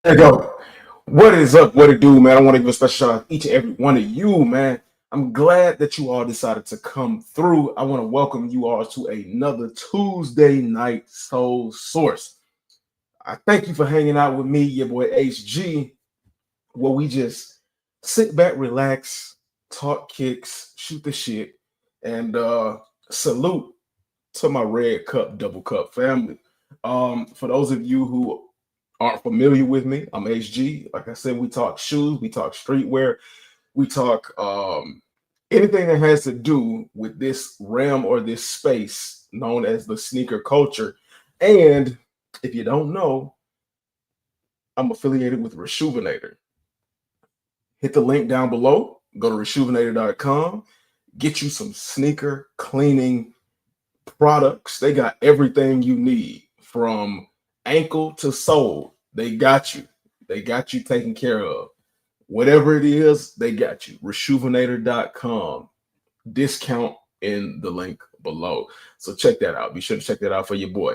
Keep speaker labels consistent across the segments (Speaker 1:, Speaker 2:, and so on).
Speaker 1: There you go. What is up? What it do, man? I want to give a special shout out to each and every one of you, man. I'm glad that you all decided to come through. I want to welcome you all to another Tuesday night Soul Source. I thank you for hanging out with me, your boy HG, where we just sit back, relax, talk kicks, shoot the shit, and salute to my red cup, double cup family. For those of you who aren't familiar with me, I'm HG. Like I said, we talk shoes, we talk streetwear, we talk anything that has to do with this realm or this space known as the sneaker culture. And if you don't know, I'm affiliated with Reshoevnator. Hit the link down below, go to reshoevnator.com, get you some sneaker cleaning products. They got everything you need from ankle to sole. They got you. They got you taken care of. Whatever it is, they got you. Reshoevnator.com. Discount in the link below. So check that out. Be sure to check that out for your boy.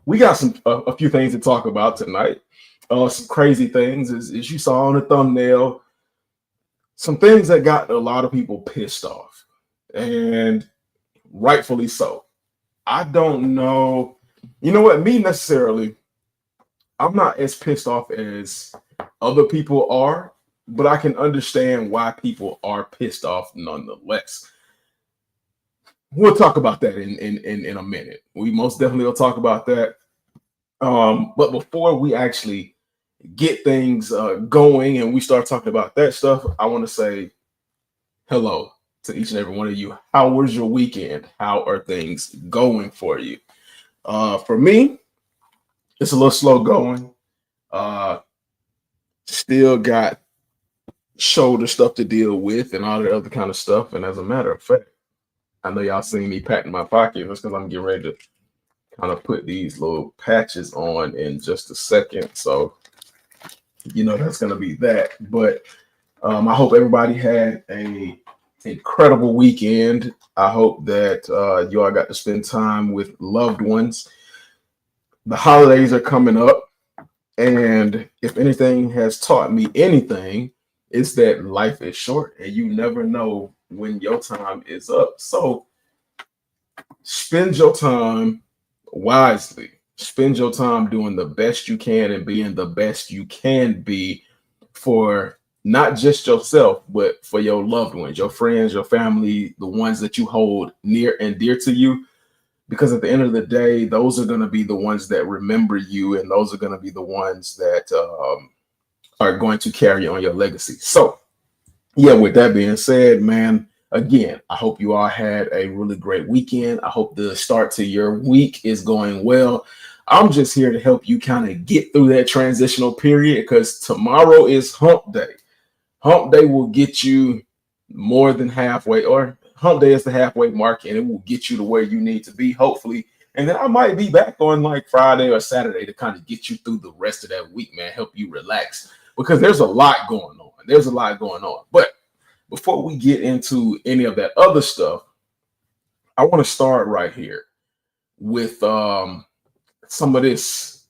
Speaker 1: We got a few things to talk about tonight. Some crazy things, as you saw on the thumbnail. Some things that got a lot of people pissed off, and rightfully so. I don't know. You know what? Me necessarily, I'm not as pissed off as other people are, but I can understand why people are pissed off nonetheless. We'll talk about that in a minute. We most definitely will talk about that. But before we actually get things going and we start talking about that stuff, I want to say hello to each and every one of you. How was your weekend? How are things going for you? For me, it's a little slow going. Uh, Still got shoulder stuff to deal with and all that other kind of stuff. And as a matter of fact, I know y'all seen me patting my pocket. That's because I'm getting ready to kind of put these little patches on in just a second. So, that's going to be that. But I hope everybody had a incredible weekend. I hope that you all got to spend time with loved ones. The holidays are coming up. And if anything has taught me anything, it's that life is short and you never know when your time is up. So spend your time wisely. Spend your time doing the best you can and being the best you can be for not just yourself, but for your loved ones, your friends, your family, the ones that you hold near and dear to you. Because at the end of the day, those are going to be the ones that remember you, and those are going to be the ones that are going to carry on your legacy. So, yeah, with that being said, man, again, I hope you all had a really great weekend. I hope the start to your week is going well. I'm just here to help you kind of get through that transitional period because tomorrow is hump day. Hump day will get you more than halfway, or hump day is the halfway mark, and it will get you to where you need to be, hopefully. And then I might be back on like Friday or Saturday to kind of get you through the rest of that week, man, help you relax because there's a lot going on. There's a lot going on. But before we get into any of that other stuff, I want to start right here with some of this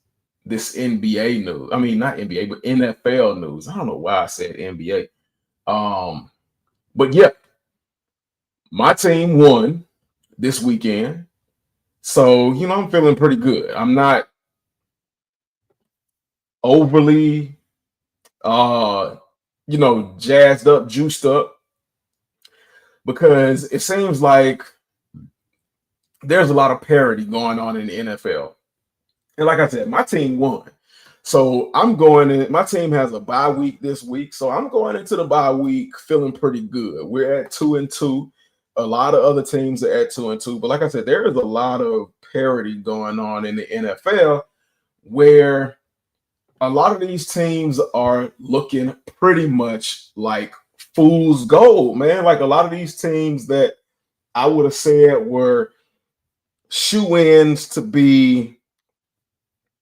Speaker 1: NBA news. I mean, not NBA, but NFL news. I don't know why I said NBA. But yeah, my team won this weekend. So, I'm feeling pretty good. I'm not overly jazzed up, juiced up, because it seems like there's a lot of parity going on in the NFL. And like I said, my team won. So I'm going in, my team has a bye week this week. So I'm going into the bye week feeling pretty good. We're at 2-2. A lot of other teams are at 2-2. But like I said, there is a lot of parity going on in the NFL where a lot of these teams are looking pretty much like fool's gold, man. Like a lot of these teams that I would have said were shoe-ins to be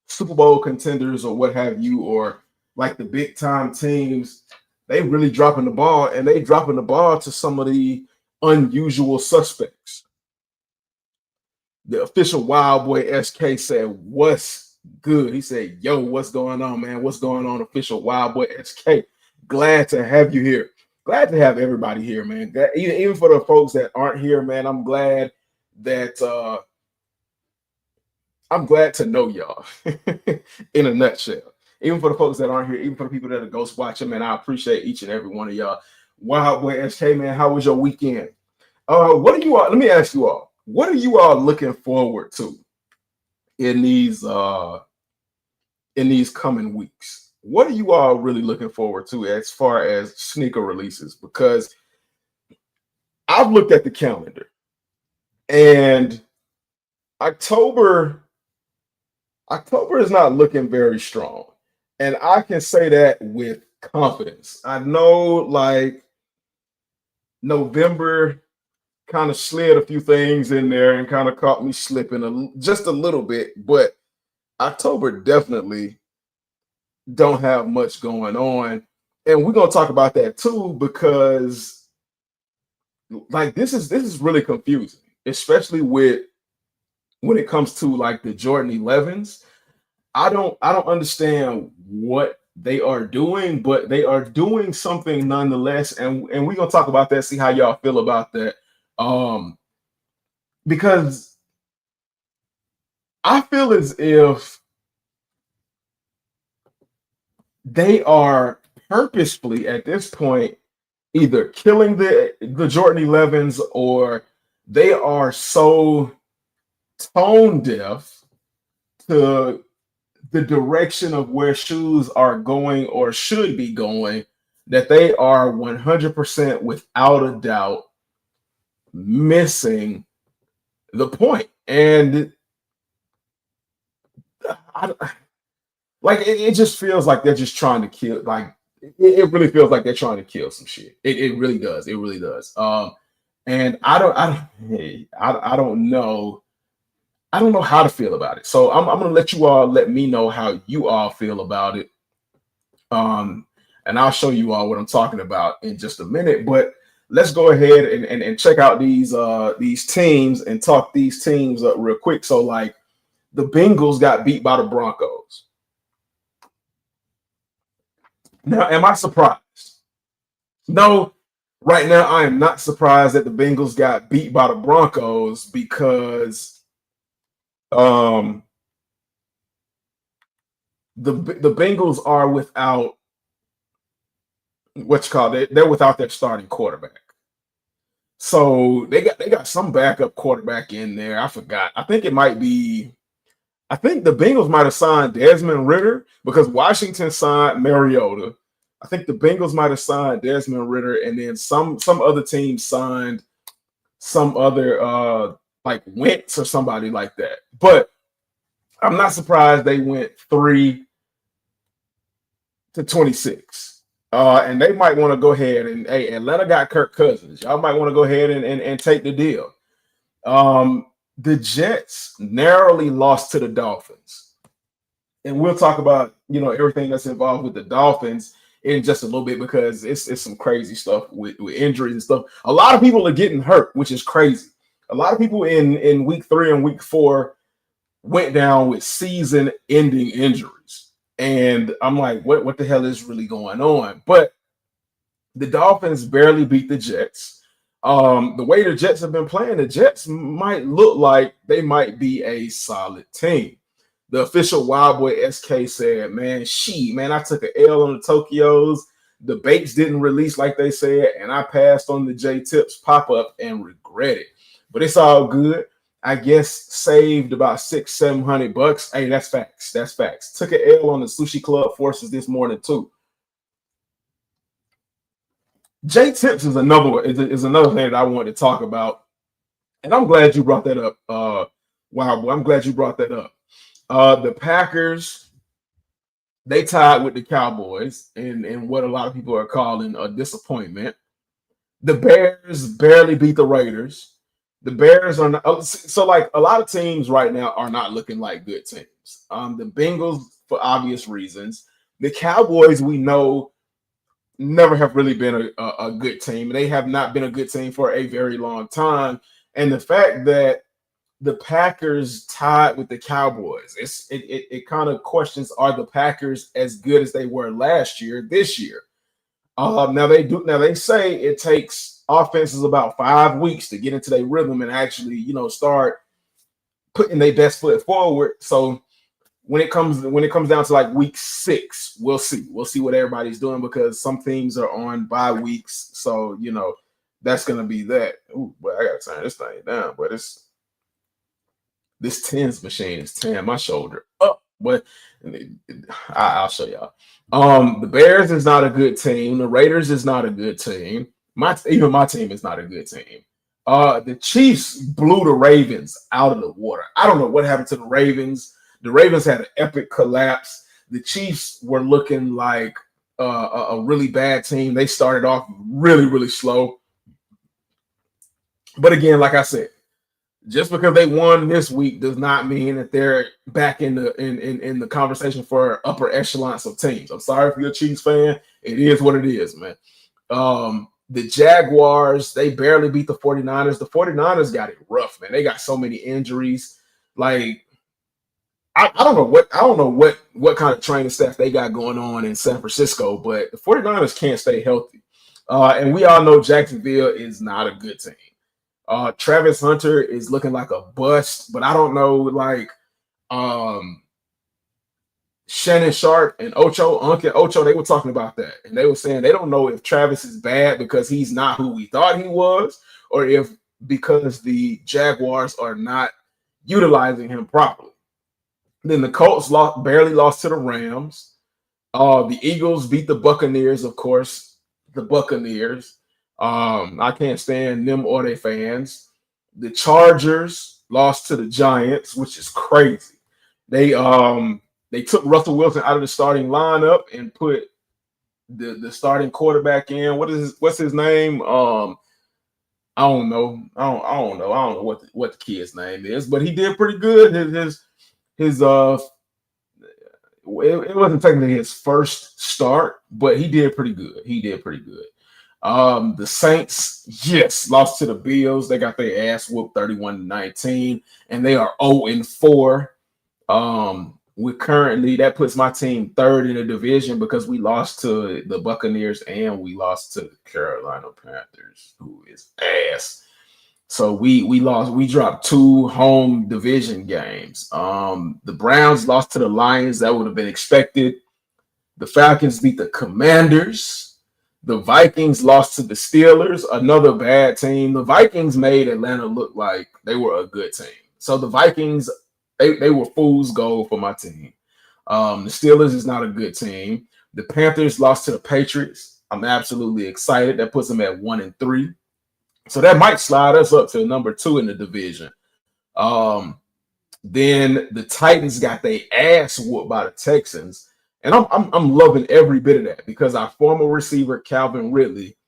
Speaker 1: Super Bowl contenders or what have you, or like the big time teams, they really dropping the ball, and they dropping the ball to some of the unusual suspects. The official Wild Boy SK said, Good. He said, "Yo, what's going on, man? What's going on, official Wild Boy SK? Glad to have you here. Glad to have everybody here, man. Even for the folks that aren't here, man, I'm glad that I'm glad to know y'all in a nutshell. Even for the folks that aren't here, even for the people that are ghost watching, man, I appreciate each and every one of y'all. Wild Boy SK, man, how was your weekend? What are you all? Let me ask you all. What are you all looking forward to in these coming weeks? What are you all really looking forward to as far as sneaker releases? Because I've looked at the calendar and October is not looking very strong. And I can say that with confidence. I know like November kind of slid a few things in there and kind of caught me slipping just a little bit, but October definitely don't have much going on. And we're gonna talk about that too, because like this is really confusing, especially with when it comes to like the Jordan 11s. I don't understand what they are doing, but they are doing something nonetheless. And we're gonna talk about that, see how y'all feel about that. Because I feel as if they are purposefully at this point either killing the Jordan 11s, or they are so tone deaf to the direction of where shoes are going or should be going, that they are 100% without a doubt missing the point. And it just feels like they're just trying to kill. Like it really feels like they're trying to kill some shit. It really does. It really does. And I don't know. I don't know how to feel about it. So I'm gonna let you all let me know how you all feel about it. And I'll show you all what I'm talking about in just a minute. But let's go ahead and check out these teams and talk these teams up real quick. So like the Bengals got beat by the Broncos. Now, am I surprised? No, right now I am not surprised that the Bengals got beat by the Broncos, because um the Bengals are without what you call it. They're without their starting quarterback. So they got some backup quarterback in there. I forgot. I think the Bengals might have signed Desmond Ridder because Washington signed Mariota. I think the Bengals might have signed Desmond Ridder, and then some other team signed some other like Wentz or somebody like that. But I'm not surprised they went 3-26. And they might want to go ahead and, hey, Atlanta got Kirk Cousins. Y'all might want to go ahead and take the deal. The Jets narrowly lost to the Dolphins. And we'll talk about, everything that's involved with the Dolphins in just a little bit, because it's some crazy stuff with injuries and stuff. A lot of people are getting hurt, which is crazy. A lot of people in week 3 and week 4 went down with season-ending injuries. And I'm like, what the hell is really going on? But the Dolphins barely beat the Jets. The way the Jets have been playing, the Jets might look like they might be a solid team. The official Wild Boy SK said, man, I took an L on the Tokyos. The Bates didn't release like they said, and I passed on the J Tips pop-up and regret it. But it's all good. I guess saved about $600-700. Hey, that's facts. That's facts. Took an L on the Sushi Club Forces this morning too. J Tips is another thing that I wanted to talk about, and I'm glad you brought that up. Wow, boy, I'm glad you brought that up. The Packers, they tied with the Cowboys in what a lot of people are calling a disappointment. The Bears barely beat the Raiders. The Bears are not, so like a lot of teams right now are not looking like good teams. The Bengals, for obvious reasons. The Cowboys, we know, never have really been a good team. They have not been a good team for a very long time. And the fact that the Packers tied with the Cowboys. It kind of questions, are the Packers as good as they were last year this year? Now they say it takes offenses about 5 weeks to get into their rhythm and actually, start putting their best foot forward. So when it comes down to like week 6, we'll see what everybody's doing, because some teams are on bye weeks. So that's gonna be that. Ooh, but I gotta turn this thing down. But this tens machine is tearing my shoulder up. But I'll show y'all. The Bears is not a good team. The Raiders is not a good team. Even my team is not a good team. The Chiefs blew the Ravens out of the water. I don't know what happened to the Ravens. The Ravens had an epic collapse. The Chiefs were looking like a really bad team. They started off really, really slow. But again, like I said, just because they won this week does not mean that they're back in the conversation for upper echelons of teams. I'm sorry if you're a Chiefs fan. It is what it is, man. The Jaguars, they barely beat the 49ers. The 49ers got it rough, man. They got so many injuries. Like, I don't know what kind of training staff they got going on in San Francisco, but the 49ers can't stay healthy. And we all know Jacksonville is not a good team. Travis Hunter is looking like a bust, but I don't know, like Shannon Sharp and Uncle Ocho, they were talking about that. And they were saying they don't know if Travis is bad because he's not who we thought he was, or if because the Jaguars are not utilizing him properly. Then the Colts barely lost to the Rams. The Eagles beat the Buccaneers, of course. The Buccaneers. I can't stand them or their fans. The Chargers lost to the Giants, which is crazy. They took Russell Wilson out of the starting lineup and put the starting quarterback in. What's his name? I don't know. I don't know what the kid's name is, but he did pretty good. It wasn't technically his first start, but he did pretty good. The Saints, yes, lost to the Bills. They got their ass whooped 31-19, and they are 0-4. That puts my team third in the division because we lost to the Buccaneers and we lost to the Carolina Panthers, who is ass. So we dropped 2 home division games. The Browns lost to the Lions. That would have been expected. The Falcons beat the Commanders. The Vikings lost to the Steelers, another bad team. The Vikings made Atlanta look like they were a good team. So the Vikings, they were fool's gold for my team. The Steelers is not a good team. The Panthers lost to the Patriots. I'm absolutely excited. That puts them at 1-3. So that might slide us up to number 2 in the division. Then the Titans got their ass whooped by the Texans. And I'm loving every bit of that because our former receiver, Calvin Ridley,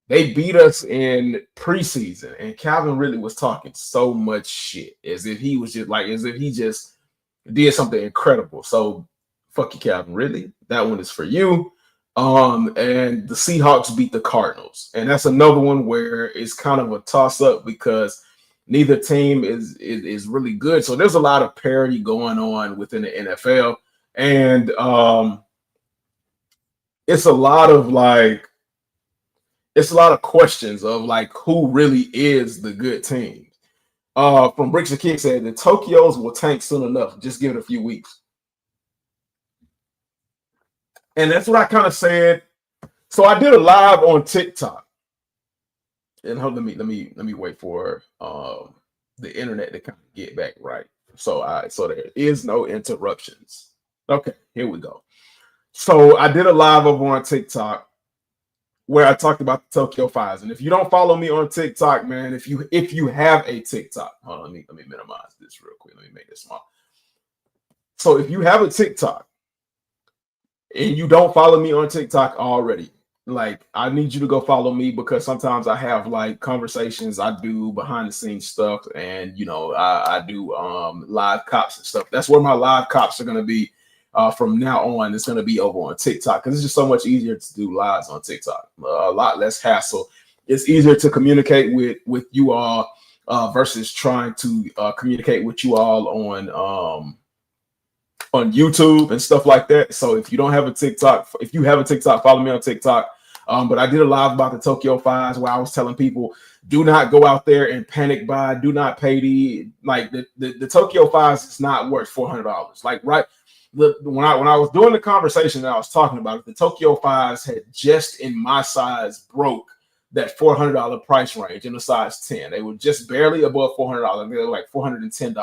Speaker 1: they beat us in preseason. And Calvin Ridley was talking so much shit as if he just did something incredible. So fuck you, Calvin Ridley. That one is for you. And the Seahawks beat the Cardinals. And that's another one where it's kind of a toss-up because neither team is really good. So there's a lot of parity going on within the NFL. And it's a lot of questions of like who really is the good team. From Bricks and Kick said the Tokyos will tank soon enough. Just give it a few weeks. And that's what I kind of said. So I did a live on TikTok. And let me wait for the internet to kind of get back right. So there is no interruptions. Okay, here we go. So I did a live over on TikTok where I talked about the Tokyo Fives. And if you don't follow me on TikTok, man, if you have a TikTok, hold on, let me minimize this real quick. Let me make this small. So if you have a TikTok and you don't follow me on TikTok already, like I need you to go follow me because sometimes I have like conversations I do behind the scenes stuff, and I do live cops and stuff. That's where my live cops are gonna be. From now on, it's going to be over on TikTok because it's just so much easier to do lives on TikTok. A lot less hassle. It's easier to communicate with you all. versus trying to communicate with you all on YouTube and stuff like that. So if you don't have a TikTok, if you have a TikTok, follow me on TikTok. But I did a live about the Tokyo Fives where I was telling people, do not go out there and panic buy. Do not pay the Tokyo Fives is not worth $400. Like when I was doing the conversation that I was talking about it, the Tokyo Fives had just in my size broke that $400 price range in a size 10. They were just barely above $400. They were like $410.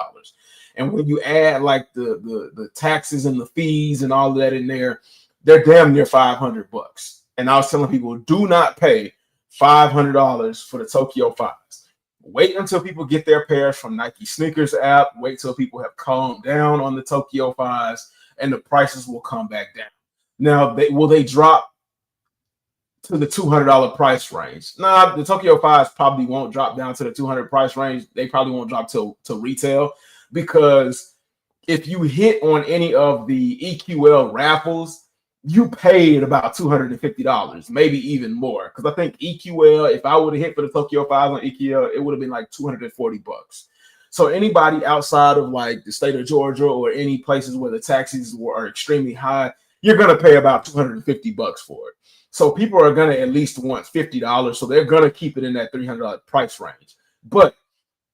Speaker 1: And when you add like the taxes and the fees and all of that in there, they're damn near $500. And I was telling people, do not pay $500 for the Tokyo Fives. Wait until people get their pairs from Nike Sneakers app. Wait till people have calmed down on the Tokyo Fives, and the prices will come back down. Now, will they drop to the $200 price range? Nah, the Tokyo Fives probably won't drop down to the $200 price range. They probably won't drop to retail, because if you hit on any of the EQL raffles, you paid about $250, maybe even more. Because I think EQL, if I would have hit for the Tokyo Fives on EQL, it would have been like $240. So anybody outside of like the state of Georgia or any places where the taxes are extremely high, you're going to pay about $250 for it. So people are going to at least want $50. So they're going to keep it in that $300 price range. But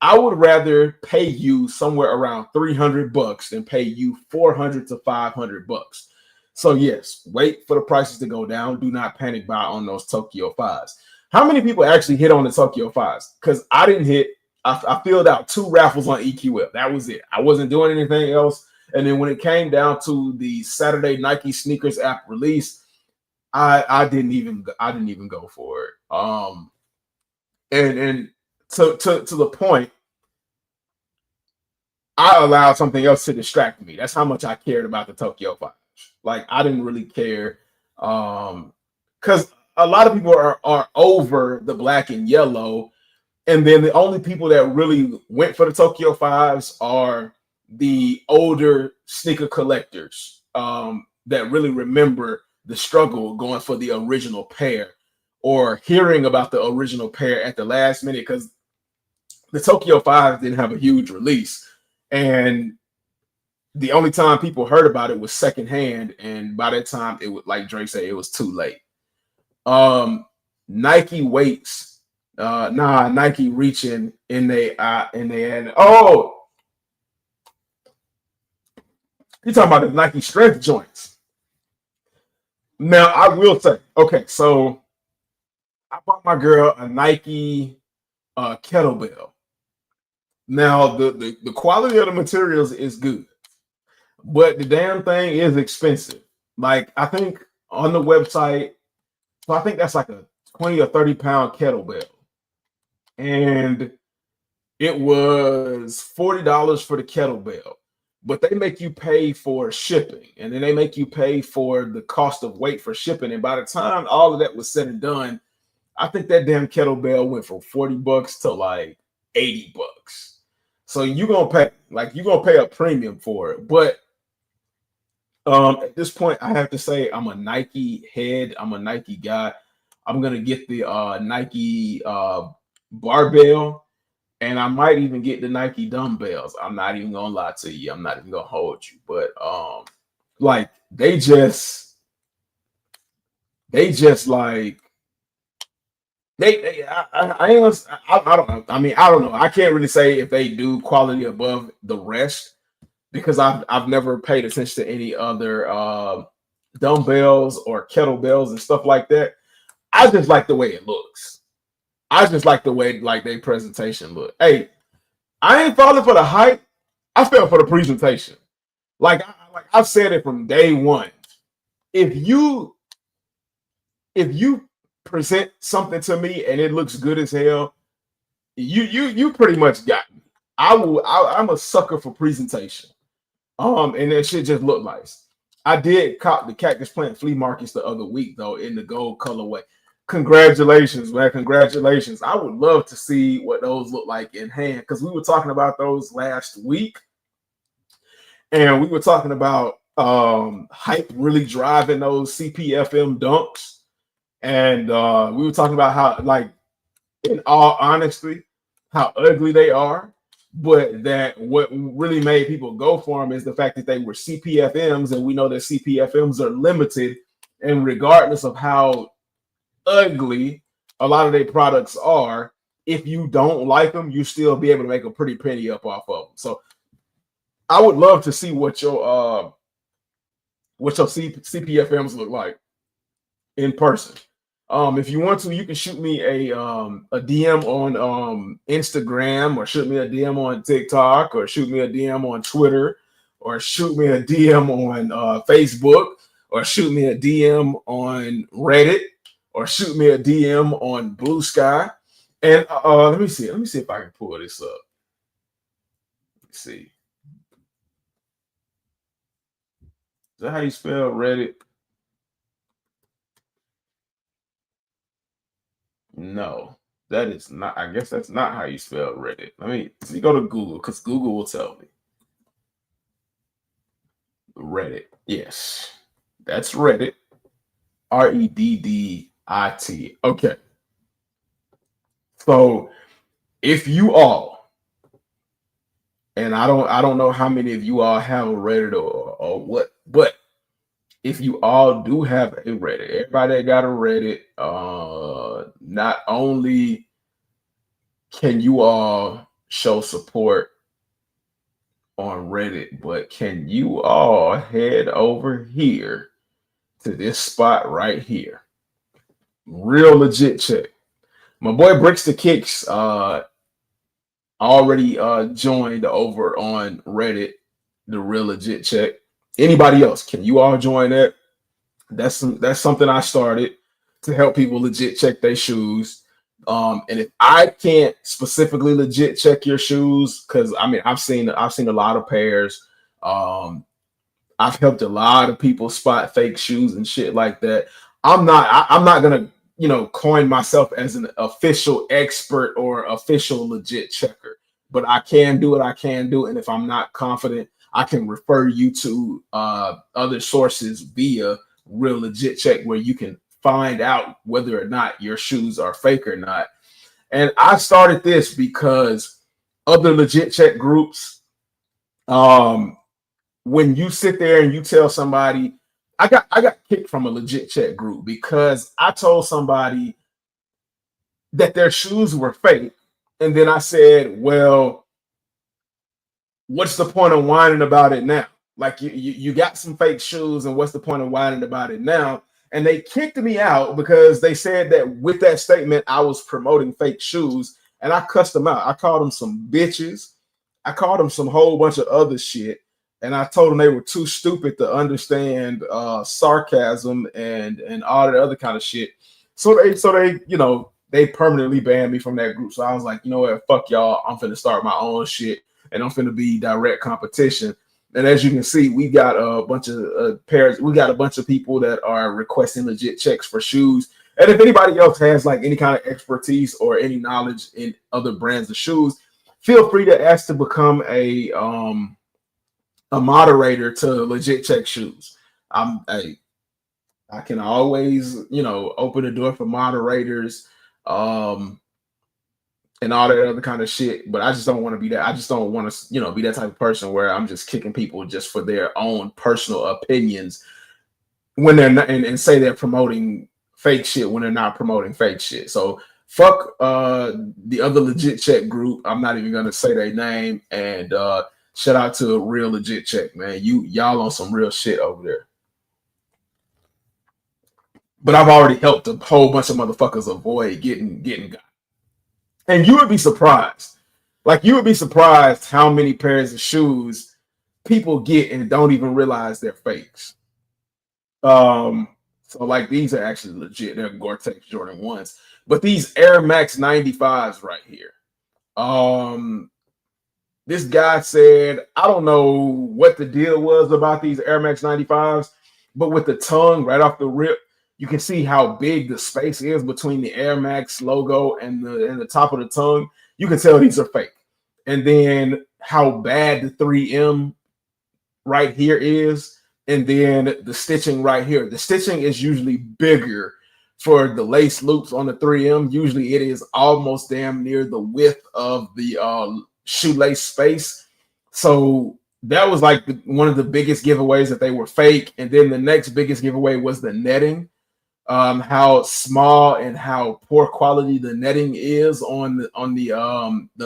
Speaker 1: I would rather pay you somewhere around $300 than pay you $400 to $500. So yes, wait for the prices to go down. Do not panic buy on those Tokyo Fives. How many people actually hit on the Tokyo Fives? Because I didn't hit. I filled out 2 raffles on EQL. That was it. I wasn't doing anything else. And then when it came down to the Saturday Nike Sneakers app release, I didn't even go for it. And to the point, I allowed something else to distract me. That's how much I cared about the Tokyo Fives. Like, I didn't really care, because a lot of people are over the black and yellow, and then the only people that really went for the Tokyo Fives are the older sneaker collectors that really remember the struggle going for the original pair or hearing about the original pair at the last minute, because the Tokyo Fives didn't have a huge release, and the only time people heard about it was secondhand, and by that time, it was, like Drake said, it was too late. Nike waits, Nike reaching in they end. Oh, you're talking about the Nike strength joints. Now, I will say, okay, so I bought my girl a Nike kettlebell. Now, the quality of the materials is good, but the damn thing is expensive. Like, I think on the website, so I think that's like a 20 or 30 pound kettlebell. And it was $40 for the kettlebell. But they make you pay for shipping, and then they make you pay for the cost of weight for shipping. And by the time all of that was said and done, I think that damn kettlebell went from $40 to like $80. So you're gonna pay a premium for it. But at this point, I have to say I'm a Nike head. I'm a Nike guy. I'm gonna get the Nike barbell, and I might even get the Nike dumbbells. I'm not even gonna lie to you. I'm not even gonna hold you. But like they just like I don't know. I mean, I don't know. I can't really say if they do quality above the rest, because I've never paid attention to any other dumbbells or kettlebells and stuff like that. I just like the way it looks. I just like the way like their presentation look. Hey, I ain't falling for the hype. I fell for the presentation. Like I've said it from day one. If you present something to me and it looks good as hell, you pretty much got me. I'm a sucker for presentation. And that shit just look nice. I did cop the Cactus Plant flea markets the other week though in the gold colorway. Congratulations, man. Congratulations. I would love to see what those look like in hand, because we were talking about those last week, and we were talking about hype really driving those CPFM dunks. And we were talking about how, like, in all honesty, how ugly they are, but that what really made people go for them is the fact that they were CPFMs, and we know that CPFMs are limited, and regardless of how ugly a lot of their products are, if you don't like them, you still be able to make a pretty penny up off of them. So I would love to see what your CPFMs look like in person. If you want to, you can shoot me a DM on Instagram, or shoot me a DM on TikTok, or shoot me a DM on Twitter, or shoot me a DM on Facebook, or shoot me a DM on Reddit, or shoot me a DM on Blue Sky. And let me see if I can pull this up. Let's see. Is that how you spell Reddit? No, that is not. I guess that's not how you spell Reddit. Let me go to Google, because Google will tell me. Reddit. Yes, that's Reddit. Reddit. Okay. So if you all, and I don't know how many of you all have a Reddit or what, but if you all do have a Reddit, everybody that got a Reddit, not only can you all show support on Reddit, but can you all head over here to this spot right here? Real legit check. My boy Bricks the Kicks already joined over on Reddit, the real legit check. Anybody else, can you all join that? That's something I started to help people legit check their shoes. And if I can't specifically legit check your shoes, because I mean I've seen a lot of pairs. I've helped a lot of people spot fake shoes and shit like that. I'm not gonna coin myself as an official expert or official legit checker, but I can do what I can do, and if I'm not confident, I can refer you to other sources via Real Legit Check, where you can find out whether or not your shoes are fake or not. And I started this because other legit check groups, when you sit there and you tell somebody, I got kicked from a legit check group because I told somebody that their shoes were fake, and then I said, well, what's the point of whining about it now? Like you got some fake shoes, and what's the point of whining about it now? And they kicked me out because they said that with that statement, I was promoting fake shoes, and I cussed them out. I called them some bitches. I called them some whole bunch of other shit, and I told them they were too stupid to understand sarcasm and all that other kind of shit. So they they permanently banned me from that group. So I was like, you know what, fuck y'all. I'm finna start my own shit, and I'm finna be direct competition. And as you can see, we got a bunch of pairs. We got a bunch of people that are requesting legit checks for shoes. And if anybody else has like any kind of expertise or any knowledge in other brands of shoes, feel free to ask to become a moderator to legit check shoes. I can always open the door for moderators. And all that other kind of shit, but I just don't want to be that. I just don't want to, be that type of person where I'm just kicking people just for their own personal opinions when they're not, and say they're promoting fake shit when they're not promoting fake shit. So fuck the other legit check group. I'm not even gonna say their name. And shout out to a Real Legit Check, man. Y'all on some real shit over there. But I've already helped a whole bunch of motherfuckers avoid getting got. And you would be surprised. Like, you would be surprised how many pairs of shoes people get and don't even realize they're fakes. So like, these are actually legit. They're Gore-Tex Jordan 1s. But these Air Max 95s right here. This guy said, I don't know what the deal was about these Air Max 95s, but with the tongue right off the rip, you can see how big the space is between the Air Max logo and the top of the tongue. You can tell these are fake. And then how bad the 3M right here is. And then the stitching right here. The stitching is usually bigger for the lace loops on the 3M. Usually it is almost damn near the width of the shoelace space. So that was like one of the biggest giveaways that they were fake. And then the next biggest giveaway was the netting. How small and how poor quality the netting is on the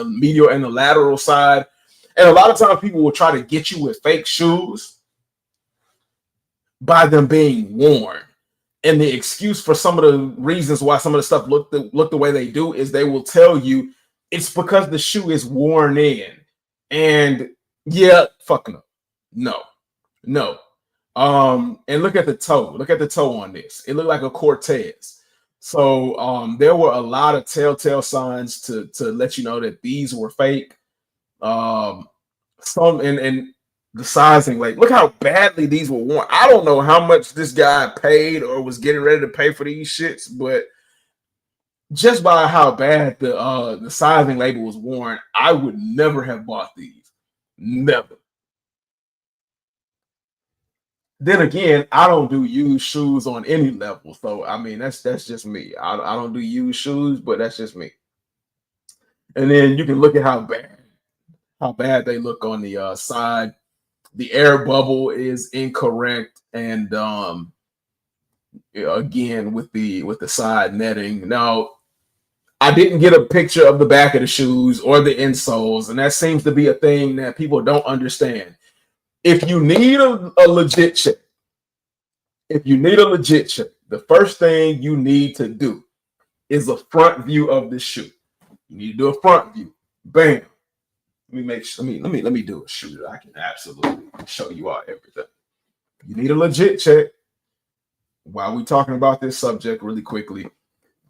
Speaker 1: medial and the lateral side. And a lot of times people will try to get you with fake shoes by them being worn. And the excuse for some of the reasons why some of the stuff look the way they do is they will tell you it's because the shoe is worn in. And yeah, fuck no. No. No. And look at the toe. Look at the toe on this. It looked like a Cortez. So there were a lot of telltale signs to let you know that these were fake. Some and the sizing, like look how badly these were worn. I don't know how much this guy paid or was getting ready to pay for these shits, but just by how bad the sizing label was worn, I would never have bought these. Never. Then again, I don't do used shoes on any level. So I mean that's just me. I don't do used shoes, but that's just me. And then you can look at how bad they look on the side. The air bubble is incorrect, and again with the side netting. Now I didn't get a picture of the back of the shoes or the insoles, and that seems to be a thing that people don't understand. If you need a legit check, the first thing you need to do is a front view of the shoe. You need to do a front view. Bam. Let me do a shoe that I can absolutely show you all everything. You need a legit check. While we're talking about this subject really quickly,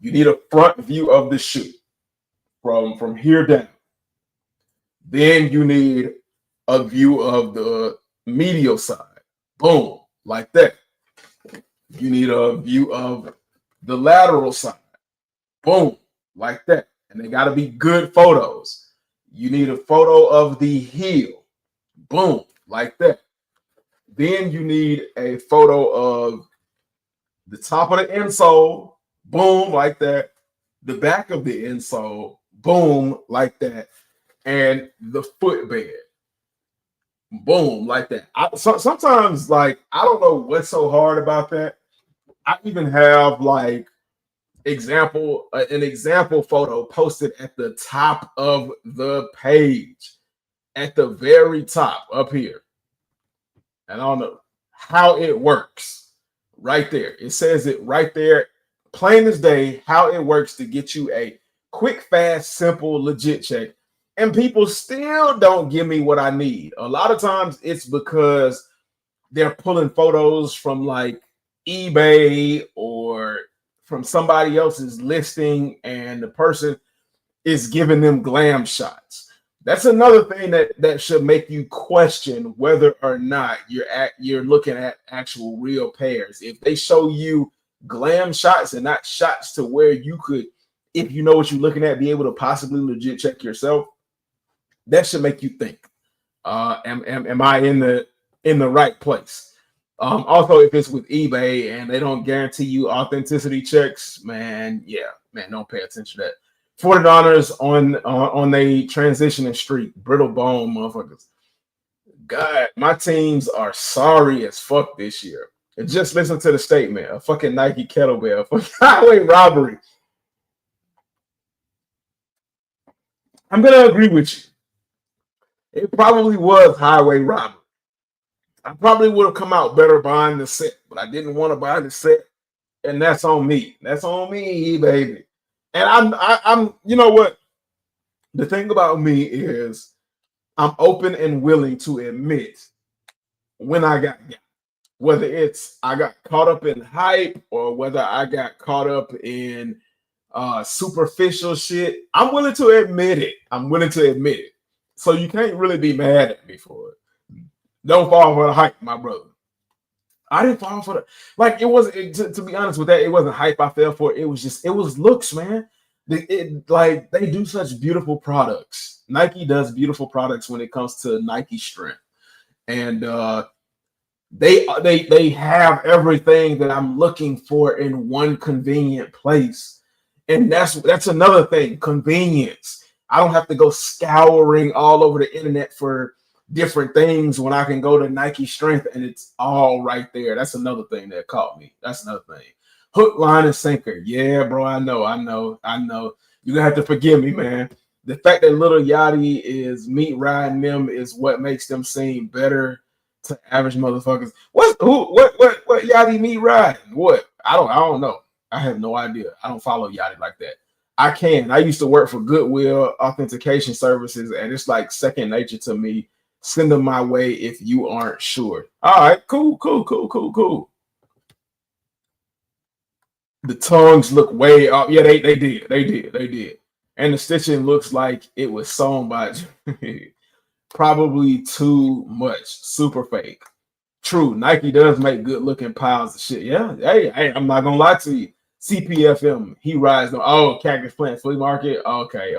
Speaker 1: you need a front view of the shoe from here down. Then you need a view of the medial side. Boom, like that. You need a view of the lateral side. Boom, like that. And they got to be good photos. You need a photo of the heel. Boom, like that. Then you need a photo of the top of the insole. Boom, like that. The back of the insole. Boom, like that. And the footbed. Boom, like that. Sometimes, like, I don't know what's so hard about that. I even have like an example photo posted at the top of the page, at the very top up here. And I don't know how it works. Right there. It says it right there, plain as day, how it works to get you a quick, fast, simple, legit check. And people still don't give me what I need. A lot of times it's because they're pulling photos from like eBay or from somebody else's listing, and the person is giving them glam shots. That's another thing that should make you question whether or not you're looking at actual real pairs. If they show you glam shots and not shots to where you could, if you know what you're looking at, be able to possibly legit check yourself, that should make you think, am I in the right place? Also, if it's with eBay and they don't guarantee you authenticity checks, man, don't pay attention to that. $40 on a transitioning street, brittle bone motherfuckers. God, my teams are sorry as fuck this year. And just listen to the statement: a fucking Nike kettlebell, fucking highway robbery. I'm gonna agree with you. It probably was highway robbery. I probably would have come out better buying the set, but I didn't want to buy the set, and that's on me. That's on me, baby. And I'm. You know what? The thing about me is I'm open and willing to admit when I got, whether it's I got caught up in hype or whether I got caught up in superficial shit. I'm willing to admit it. So you can't really be mad at me for it. Don't fall for the hype, my brother. I didn't fall for the, like, it wasn't, to be honest with that, it wasn't hype I fell for. It was looks, man. They do such beautiful products. Nike does beautiful products when it comes to Nike strength. And They have everything that I'm looking for in one convenient place. And that's another thing, convenience. I don't have to go scouring all over the internet for different things when I can go to Nike Strength and it's all right there. That's another thing that caught me. That's another thing. Hook, line, and sinker. Yeah, bro, I know. You're gonna have to forgive me, man. The fact that Little Yachty is meat riding them is what makes them seem better to average motherfuckers. What Yachty meat riding? What? I don't know. I have no idea. I don't follow Yachty like that. I can. I used to work for Goodwill Authentication Services, and it's like second nature to me. Send them my way if you aren't sure. All right, cool. The tongues look way up. Yeah, they did. And the stitching looks like it was sewn by probably too much. Super fake. True, Nike does make good looking piles of shit. Yeah, hey, I'm not gonna lie to you. CPFM, he rides on. Oh, Cactus Plant Flea Market. Okay.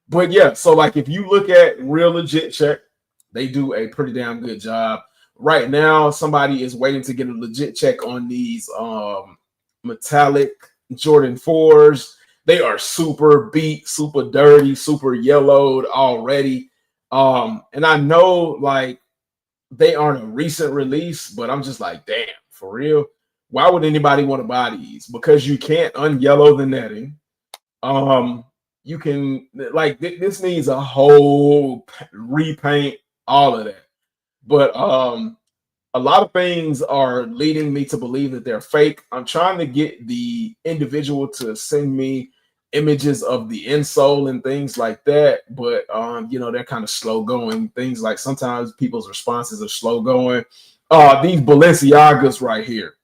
Speaker 1: But yeah, so like if you look at Real Legit Check, they do a pretty damn good job. Right now, somebody is waiting to get a legit check on these metallic Jordan 4s. They are super beat, super dirty, super yellowed already. And I know like they aren't a recent release, but I'm just like, damn, for real. Why would anybody want to buy these? Because you can't unyellow the netting. You can like this needs a whole repaint, all of that. But a lot of things are leading me to believe that they're fake. I'm trying to get the individual to send me images of the insole and things like that, but they're kind of slow going. Things like sometimes people's responses are slow going. These Balenciagas right here.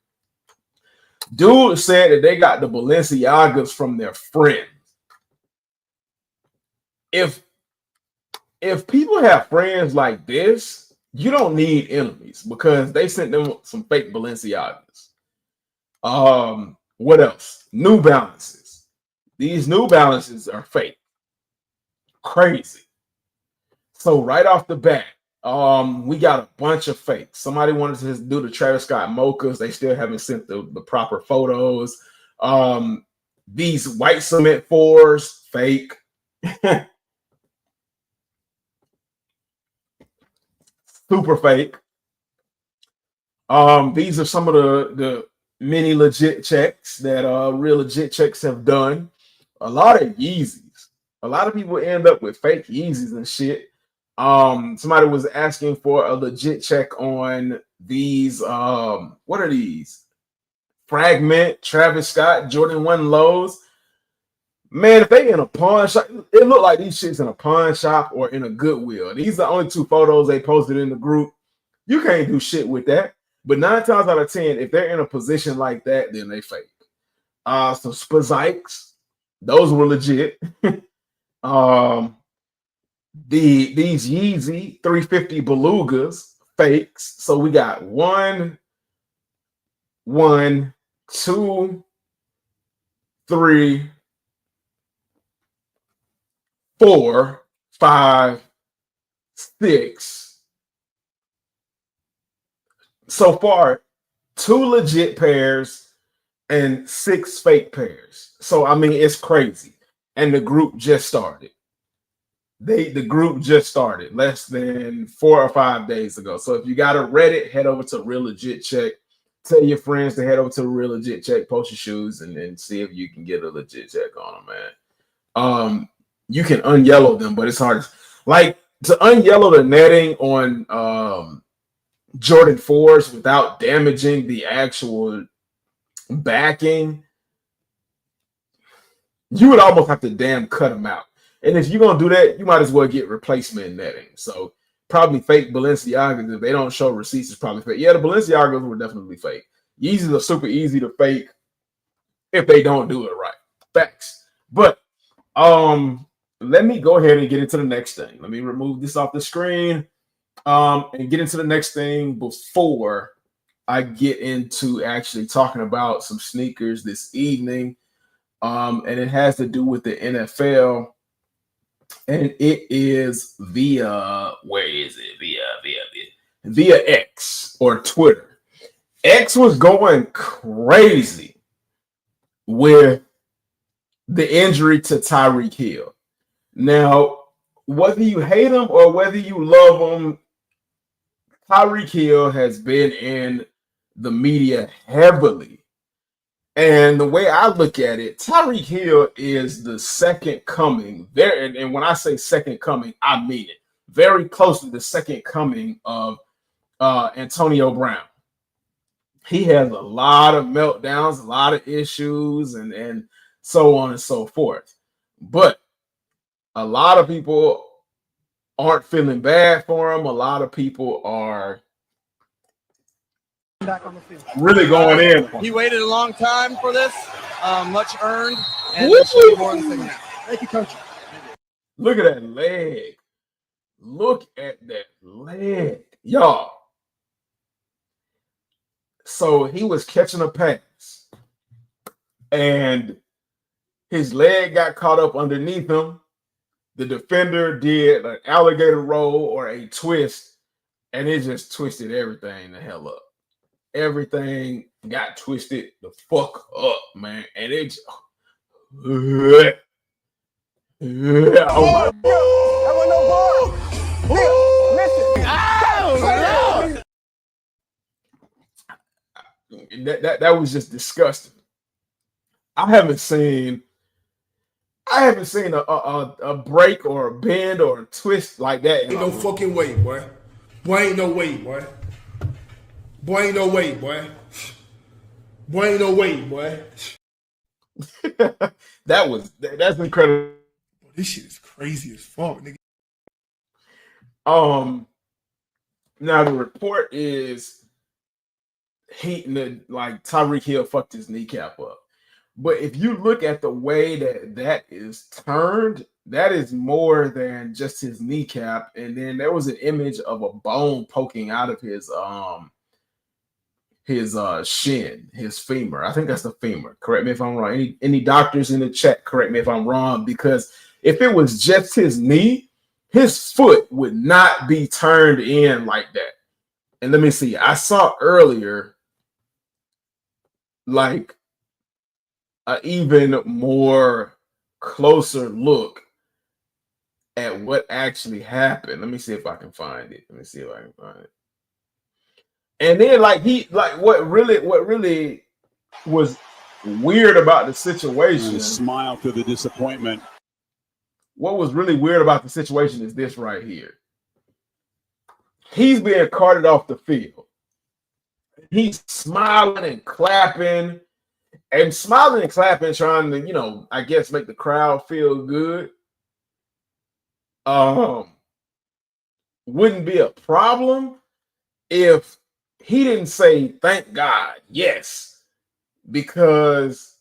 Speaker 1: Dude said that they got the Balenciagas from their friends. If people have friends like this, you don't need enemies because they sent them some fake Balenciagas. What else? New Balances. These New Balances are fake. Crazy. So right off the bat, we got a bunch of fakes. Somebody wanted to do the Travis Scott mochas. They still haven't sent the proper photos. These white cement 4s, fake. Super fake. These are some of the mini legit checks that Real Legit Checks have done. A lot of Yeezys. A lot of people end up with fake Yeezys and shit. Somebody was asking for a legit check on these. What are these? Fragment, Travis Scott, Jordan 1 lows. Man, if they in a pawn shop, it looked like these shits in a pawn shop or in a Goodwill. These are the only two photos they posted in the group. You can't do shit with that. But 9 times out of 10, if they're in a position like that, then they fake. Some Spazikes, those were legit. These Yeezy 350 Belugas, fakes. So we got 1, 2, 3, 4, 5, 6. So far, 2 legit pairs and 6 fake pairs. So I mean, it's crazy. And the group just started. The group just started less than 4 or 5 days ago. So if you got a Reddit, head over to Real Legit Check. Tell your friends to head over to Real Legit Check, post your shoes, and then see if you can get a legit check on them, man. You can unyellow them, but it's hard. Like to unyellow the netting on Jordan 4s without damaging the actual backing, you would almost have to damn cut them out. And if you're gonna do that, you might as well get replacement netting. So probably fake Balenciagas. If they don't show receipts, it's probably fake. Yeah, the Balenciagas were definitely fake. Yeezys are super easy to fake if they don't do it right. Facts. But let me go ahead and get into the next thing. Let me remove this off the screen and get into the next thing before I get into actually talking about some sneakers this evening. And it has to do with the NFL. And it is via, where is it? Via via X or Twitter. X was going crazy with the injury to Tyreek Hill. Now, whether you hate him or whether you love him, Tyreek Hill has been in the media heavily. And the way I look at it, Tyreek Hill is the second coming. And when I say second coming, I mean it. Very close to the second coming of Antonio Brown. He has a lot of meltdowns, a lot of issues, and so on and so forth. But a lot of people aren't feeling bad for him. A lot of people are
Speaker 2: back on the field.
Speaker 1: Really going in.
Speaker 2: He waited a long time for this, much earned, and more in the second half. Thank you, Coach.
Speaker 1: Look at that leg. Look at that leg, y'all. So he was catching a pass, and his leg got caught up underneath him. The defender did an alligator roll or a twist, and it just twisted everything the hell up. Everything got twisted the fuck up, man. And it just, oh my God.
Speaker 2: That was no ball.
Speaker 1: That was just disgusting. I haven't seen a break or a bend or a twist like that.
Speaker 3: Ain't no fucking way, boy. Boy, ain't no way, boy. Boy, ain't no way, boy. Boy, ain't no way, boy.
Speaker 1: That's incredible.
Speaker 3: This shit is crazy as fuck, nigga.
Speaker 1: Now the report is Tyreek Hill fucked his kneecap up. But if you look at the way that is turned, that is more than just his kneecap. And then there was an image of a bone poking out of his shin, his femur. I think that's the femur. Correct me if I'm wrong. Any doctors in the chat, correct me if I'm wrong, because if it was just his knee, his foot would not be turned in like that. And let me see. I saw earlier like an even more closer look at what actually happened. Let me see if I can find it. And then what really was weird about the situation.
Speaker 4: Smile through the disappointment.
Speaker 1: What was really weird about the situation is this right here. He's being carted off the field. He's smiling and clapping, trying to, I guess make the crowd feel good. Wouldn't be a problem if he didn't say thank God, yes, because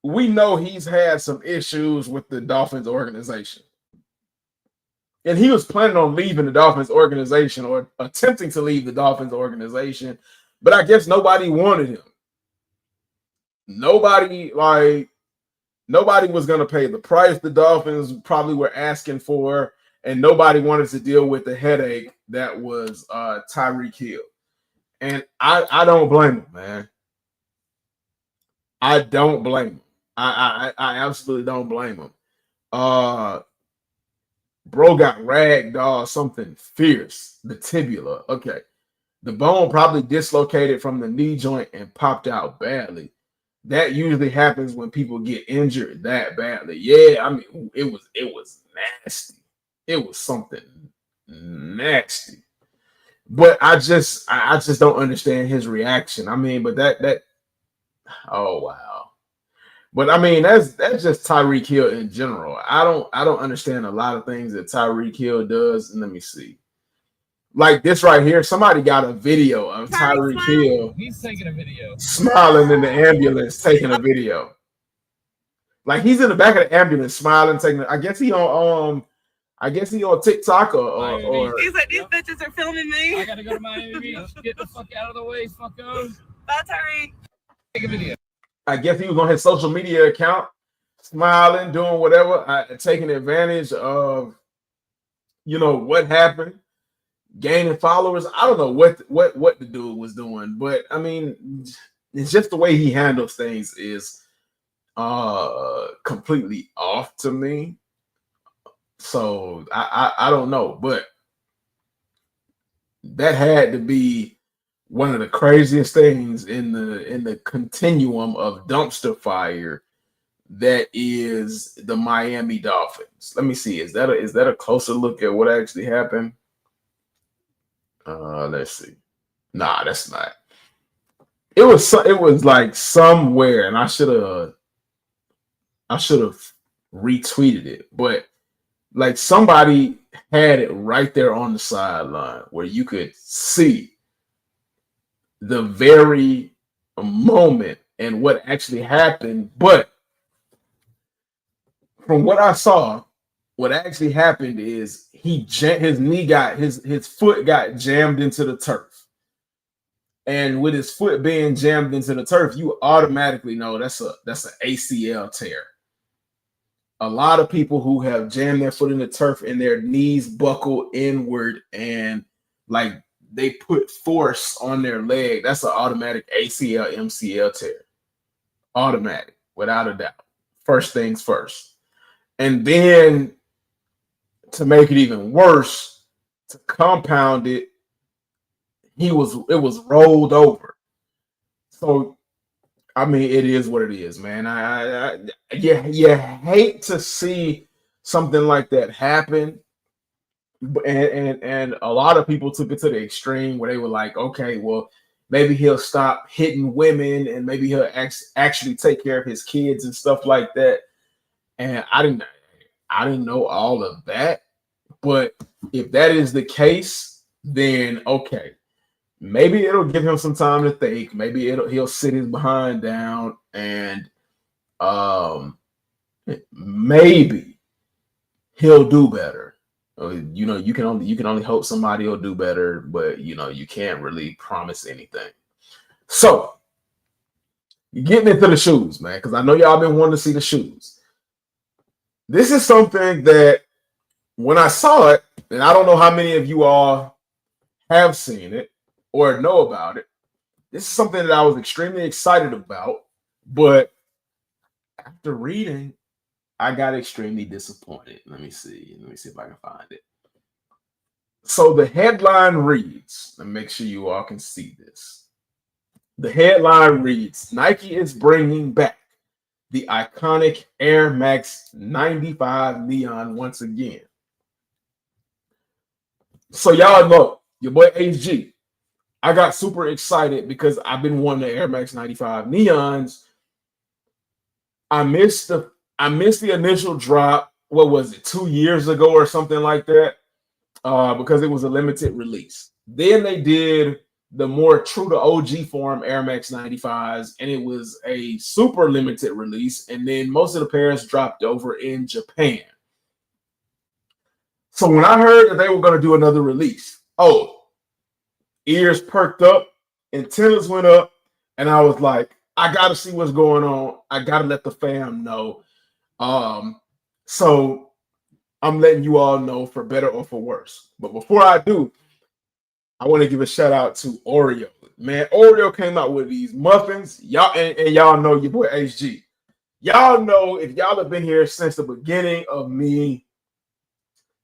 Speaker 1: we know he's had some issues with the Dolphins organization. And he was planning on leaving the Dolphins organization or attempting to leave the Dolphins organization, but I guess nobody wanted him. Nobody was going to pay the price the Dolphins probably were asking for, and nobody wanted to deal with the headache that was Tyreek Hill. And I don't blame him, man. I don't blame him. I absolutely don't blame him. Bro got ragdoll something fierce, the tibia. Okay. The bone probably dislocated from the knee joint and popped out badly. That usually happens when people get injured that badly. Yeah, I mean, it was nasty. It was something nasty. But I just don't understand his reaction. I mean, but that oh wow. But I mean, that's just Tyreek Hill in general. I don't understand a lot of things that Tyreek Hill does. And let me see. Like this right here, somebody got a video of Tyreek Hill.
Speaker 5: He's taking a video.
Speaker 1: Smiling in the ambulance, taking a video. Like he's in the back of the ambulance smiling, taking I guess he on TikTok or
Speaker 6: He's like, these bitches are filming me.
Speaker 5: I gotta go to Miami Beach. Get the fuck out of the way, fuckos.
Speaker 6: Bye, Tyreek.
Speaker 5: Take a video.
Speaker 1: I guess he was on his social media account, smiling, doing whatever, taking advantage of, what happened. gaining followers. I don't know what the dude was doing, but I mean, it's just the way he handles things is completely off to me. So I don't know, but that had to be one of the craziest things in the continuum of dumpster fire that is the Miami Dolphins. Let me see. Is that a closer look at what actually happened? Let's see. Nah, that's not. It was like somewhere, and I should have retweeted it, but like somebody had it right there on the sideline where you could see the very moment and what actually happened. But from what I saw, what actually happened is his foot got jammed into the turf. And with his foot being jammed into the turf, you automatically know that's an ACL tear. A lot of people who have jammed their foot in the turf and their knees buckle inward and like they put force on their leg, that's an automatic ACL, MCL tear. Automatic, without a doubt. First things first. And then to make it even worse, to compound it, it was rolled over. So I mean, it is what it is, man. You hate to see something like that happen, and a lot of people took it to the extreme where they were like, okay, well, maybe he'll stop hitting women, and maybe he'll actually take care of his kids and stuff like that. And I didn't know all of that, but if that is the case, then okay. Maybe it'll give him some time to think. Maybe he'll sit his behind down and maybe he'll do better. You can only hope somebody will do better, but you can't really promise anything. So you're getting into the shoes, man, because I know y'all been wanting to see the shoes. This is something that when I saw it, and I don't know how many of you all have seen it or know about it. This is something that I was extremely excited about, but after reading, I got extremely disappointed. Let me see if I can find it. So the headline reads, and make sure you all can see this. The headline reads, Nike is bringing back the iconic Air Max 95 Neon once again. So y'all know, your boy HG, I got super excited because I've been wanting the Air Max 95 Neons. I missed the initial drop. What was it, 2 years ago or something like that? Because it was a limited release. Then they did the more true to OG form Air Max 95s, and it was a super limited release. And then most of the pairs dropped over in Japan. So when I heard that they were going to do another release, ears perked up, antennas went up, and I was like, I got to see what's going on. I got to let the fam know. So I'm letting you all know for better or for worse. But before I do, I want to give a shout out to Oreo. Man, Oreo came out with these muffins. Y'all and y'all know your boy HG. Y'all know, if y'all have been here since the beginning of me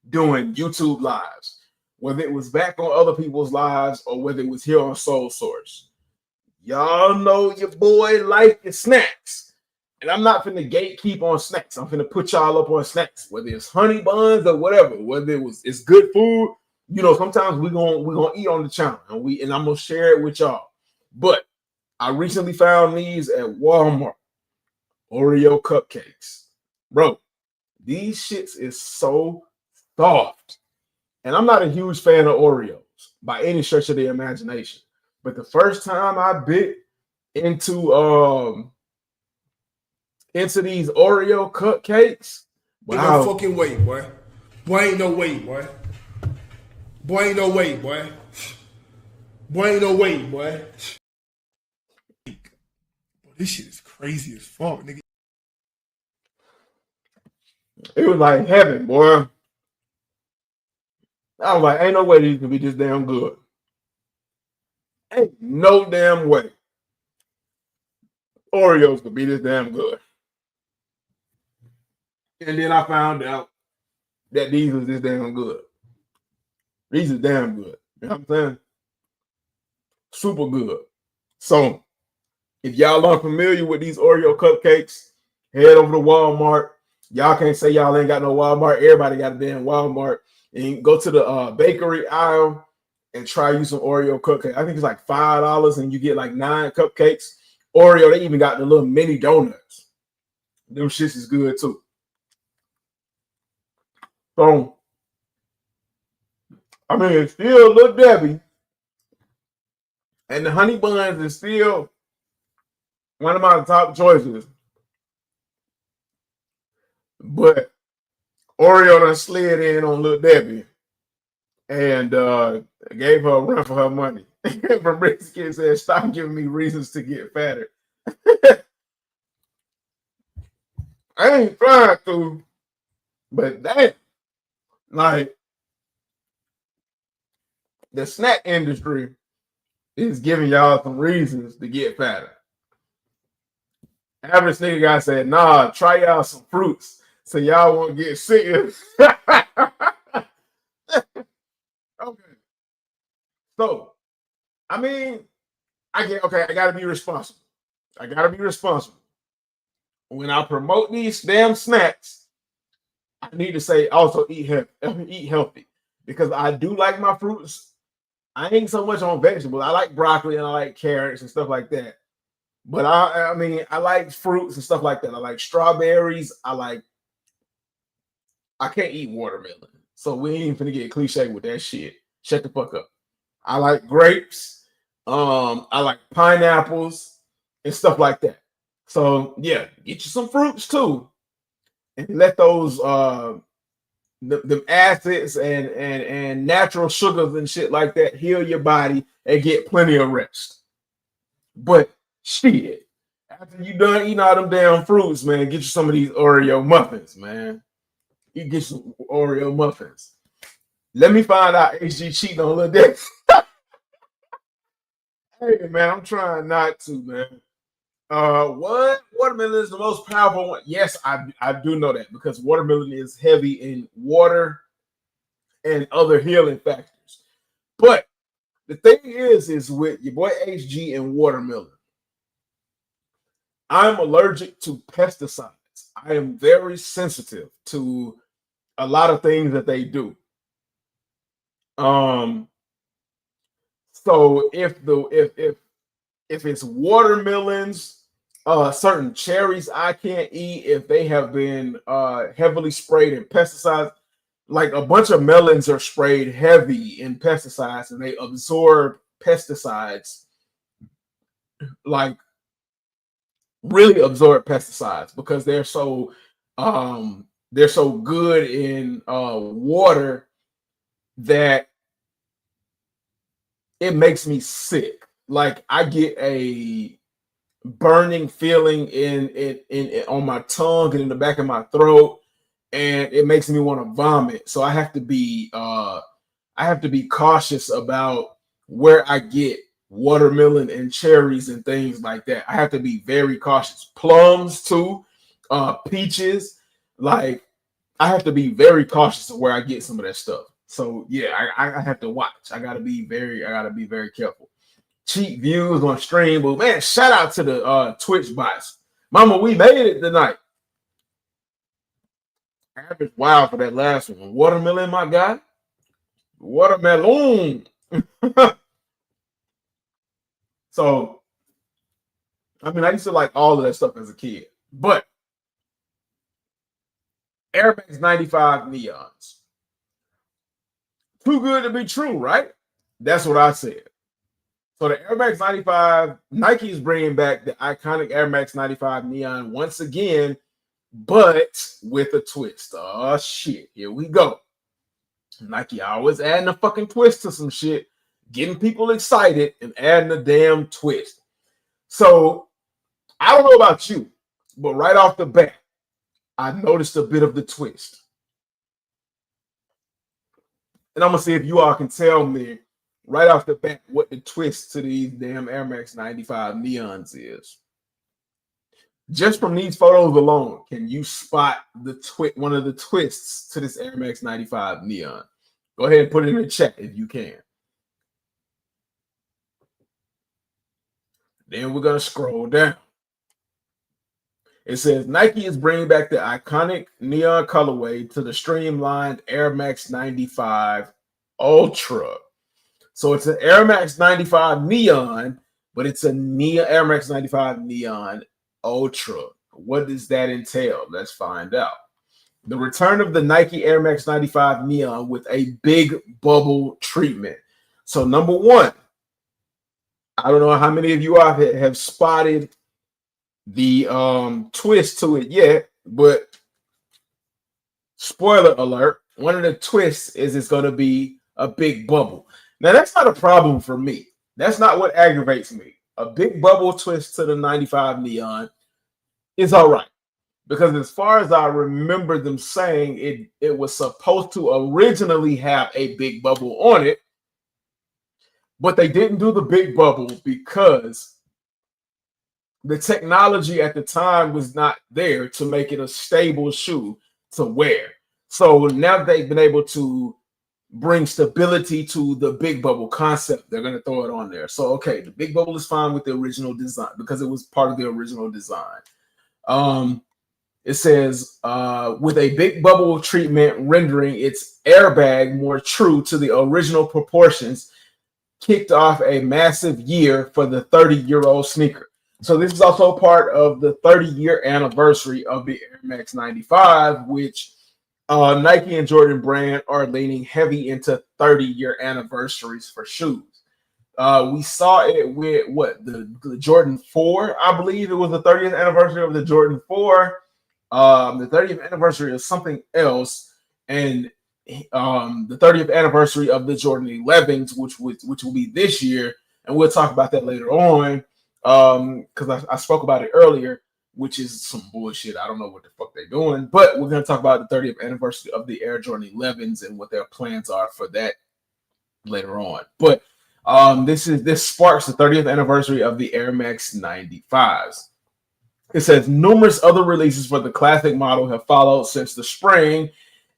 Speaker 1: doing YouTube lives, whether it was back on other people's lives or whether it was here on Soul Source, y'all know your boy like his snacks. And I'm not finna gatekeep on snacks. I'm finna put y'all up on snacks, whether it's honey buns or whatever, whether it's good food. Sometimes we're gonna eat on the channel, and I'm gonna share it with y'all. But I recently found these at Walmart. Oreo cupcakes. Bro, these shits is so soft. And I'm not a huge fan of Oreos by any stretch of the imagination. But the first time I bit into these Oreo cupcakes,
Speaker 3: Ain't no fucking way, boy. Boy, ain't no way, boy. Boy, ain't no way, boy. Boy, ain't no way, boy. This shit is crazy as fuck, nigga.
Speaker 1: It was like heaven, boy. I was like, ain't no way these can be this damn good. Ain't no damn way Oreos could be this damn good. And then I found out that these was this damn good. These are damn good. You know what I'm saying? Super good. So if y'all aren't familiar with these Oreo cupcakes, head over to Walmart. Y'all can't say y'all ain't got no Walmart. Everybody got a damn Walmart. And go to the bakery aisle and try you some Oreo cupcakes. I think it's like $5 and you get like 9 cupcakes. Oreo, they even got the little mini donuts. Them shits is good too. So, I mean, it's still Little Debbie. And the honey buns is still one of my top choices. But Oreo done slid in on Little Debbie and gave her a run for her money. Fabrice said, stop giving me reasons to get fatter. I ain't trying to, but that, like, the snack industry is giving y'all some reasons to get fatter. Average nigga guy said, nah, try y'all some fruits so y'all won't get sick. Okay. So, I mean, I gotta be responsible. I gotta be responsible. When I promote these damn snacks, I need to say also eat healthy because I do like my fruits. I ain't so much on vegetables. I like broccoli and I like carrots and stuff like that. But I mean, I like fruits and stuff like that. I like strawberries. I can't eat watermelon. So we ain't finna get cliche with that shit. Shut the fuck up. I like grapes. I like pineapples and stuff like that. So yeah, get you some fruits too. And let those the acids and natural sugars and shit like that heal your body and get plenty of rest. But shit, after you done eating all them damn fruits, man, get you some of these Oreo muffins, man. You get some Oreo muffins. Let me find out HG cheating on Lil Debbie. Hey man, I'm trying not to, man. What watermelon is the most powerful one? Yes, I do know that because watermelon is heavy in water and other healing factors. But the thing is with your boy HG and watermelon, I'm allergic to pesticides. I am very sensitive to a lot of things that they do. So if it's watermelons, certain cherries I can't eat if they have been heavily sprayed in pesticides. Like a bunch of melons are sprayed heavy in pesticides and they absorb pesticides, like really absorb pesticides because they're so good in water that it makes me sick. Like I get a burning feeling in on my tongue and in the back of my throat, and it makes me want to vomit. So I have to be cautious about where I get watermelon and cherries and things like that. I have to be very cautious. Plums too, peaches. Like I have to be very cautious of where I get some of that stuff. So yeah, I have to watch. I gotta be very careful. Cheap views on stream, but man, shout out to the Twitch bots. Mama, we made it tonight. Average wow for that last one. Watermelon, my guy. Watermelon. So, I mean, I used to like all of that stuff as a kid, but Air Max 95 neons. Too good to be true, right? That's what I said. So the Air Max 95, Nike is bringing back the iconic Air Max 95 neon once again, but with a twist. Oh shit, here we go. Nike always adding a fucking twist to some shit, getting people excited and adding a damn twist. So I don't know about you, but right off the bat, I noticed a bit of the twist. And I'm gonna see if you all can tell me right off the bat what the twist to these damn Air Max 95 neons is. Just from these photos alone, can you spot one of the twists to this Air Max 95 neon? Go ahead and put it in the chat if you can. Then we're gonna scroll down. It says Nike is bringing back the iconic neon colorway to the streamlined Air Max 95 Ultra. So it's an Air Max 95 neon, but it's a Air Max 95 neon Ultra. What does that entail? Let's find out. The return of the Nike Air Max 95 neon with a big bubble treatment. So number one, I don't know how many of you have spotted the twist to it yet, but spoiler alert, one of the twists is it's going to be a big bubble. Now, that's not a problem for me. That's not what aggravates me. A big bubble twist to the 95 neon is all right. Because as far as I remember them saying, it was supposed to originally have a big bubble on it, but they didn't do the big bubble because the technology at the time was not there to make it a stable shoe to wear. So now they've been able to bring stability to the big bubble concept. They're going to throw it on there. So, okay, the big bubble is fine with the original design because it was part of the original design. It says, with a big bubble treatment rendering its airbag more true to the original proportions, kicked off a massive year for the 30-year-old sneaker. So this is also part of the 30-year anniversary of the Air Max 95, which Nike and Jordan Brand are leaning heavy into 30-year anniversaries for shoes. We saw it with the Jordan 4, I believe it was the 30th anniversary of the Jordan 4. The 30th anniversary of something else, and the 30th anniversary of the Jordan 11s, which will be this year, and we'll talk about that later on. Because I spoke about it earlier, which is some bullshit. I don't know what the fuck they're doing, but we're going to talk about the 30th anniversary of the Air Jordan 11s and what their plans are for that later on. But this sparks the 30th anniversary of the Air Max 95s. It says numerous other releases for the classic model have followed since the spring,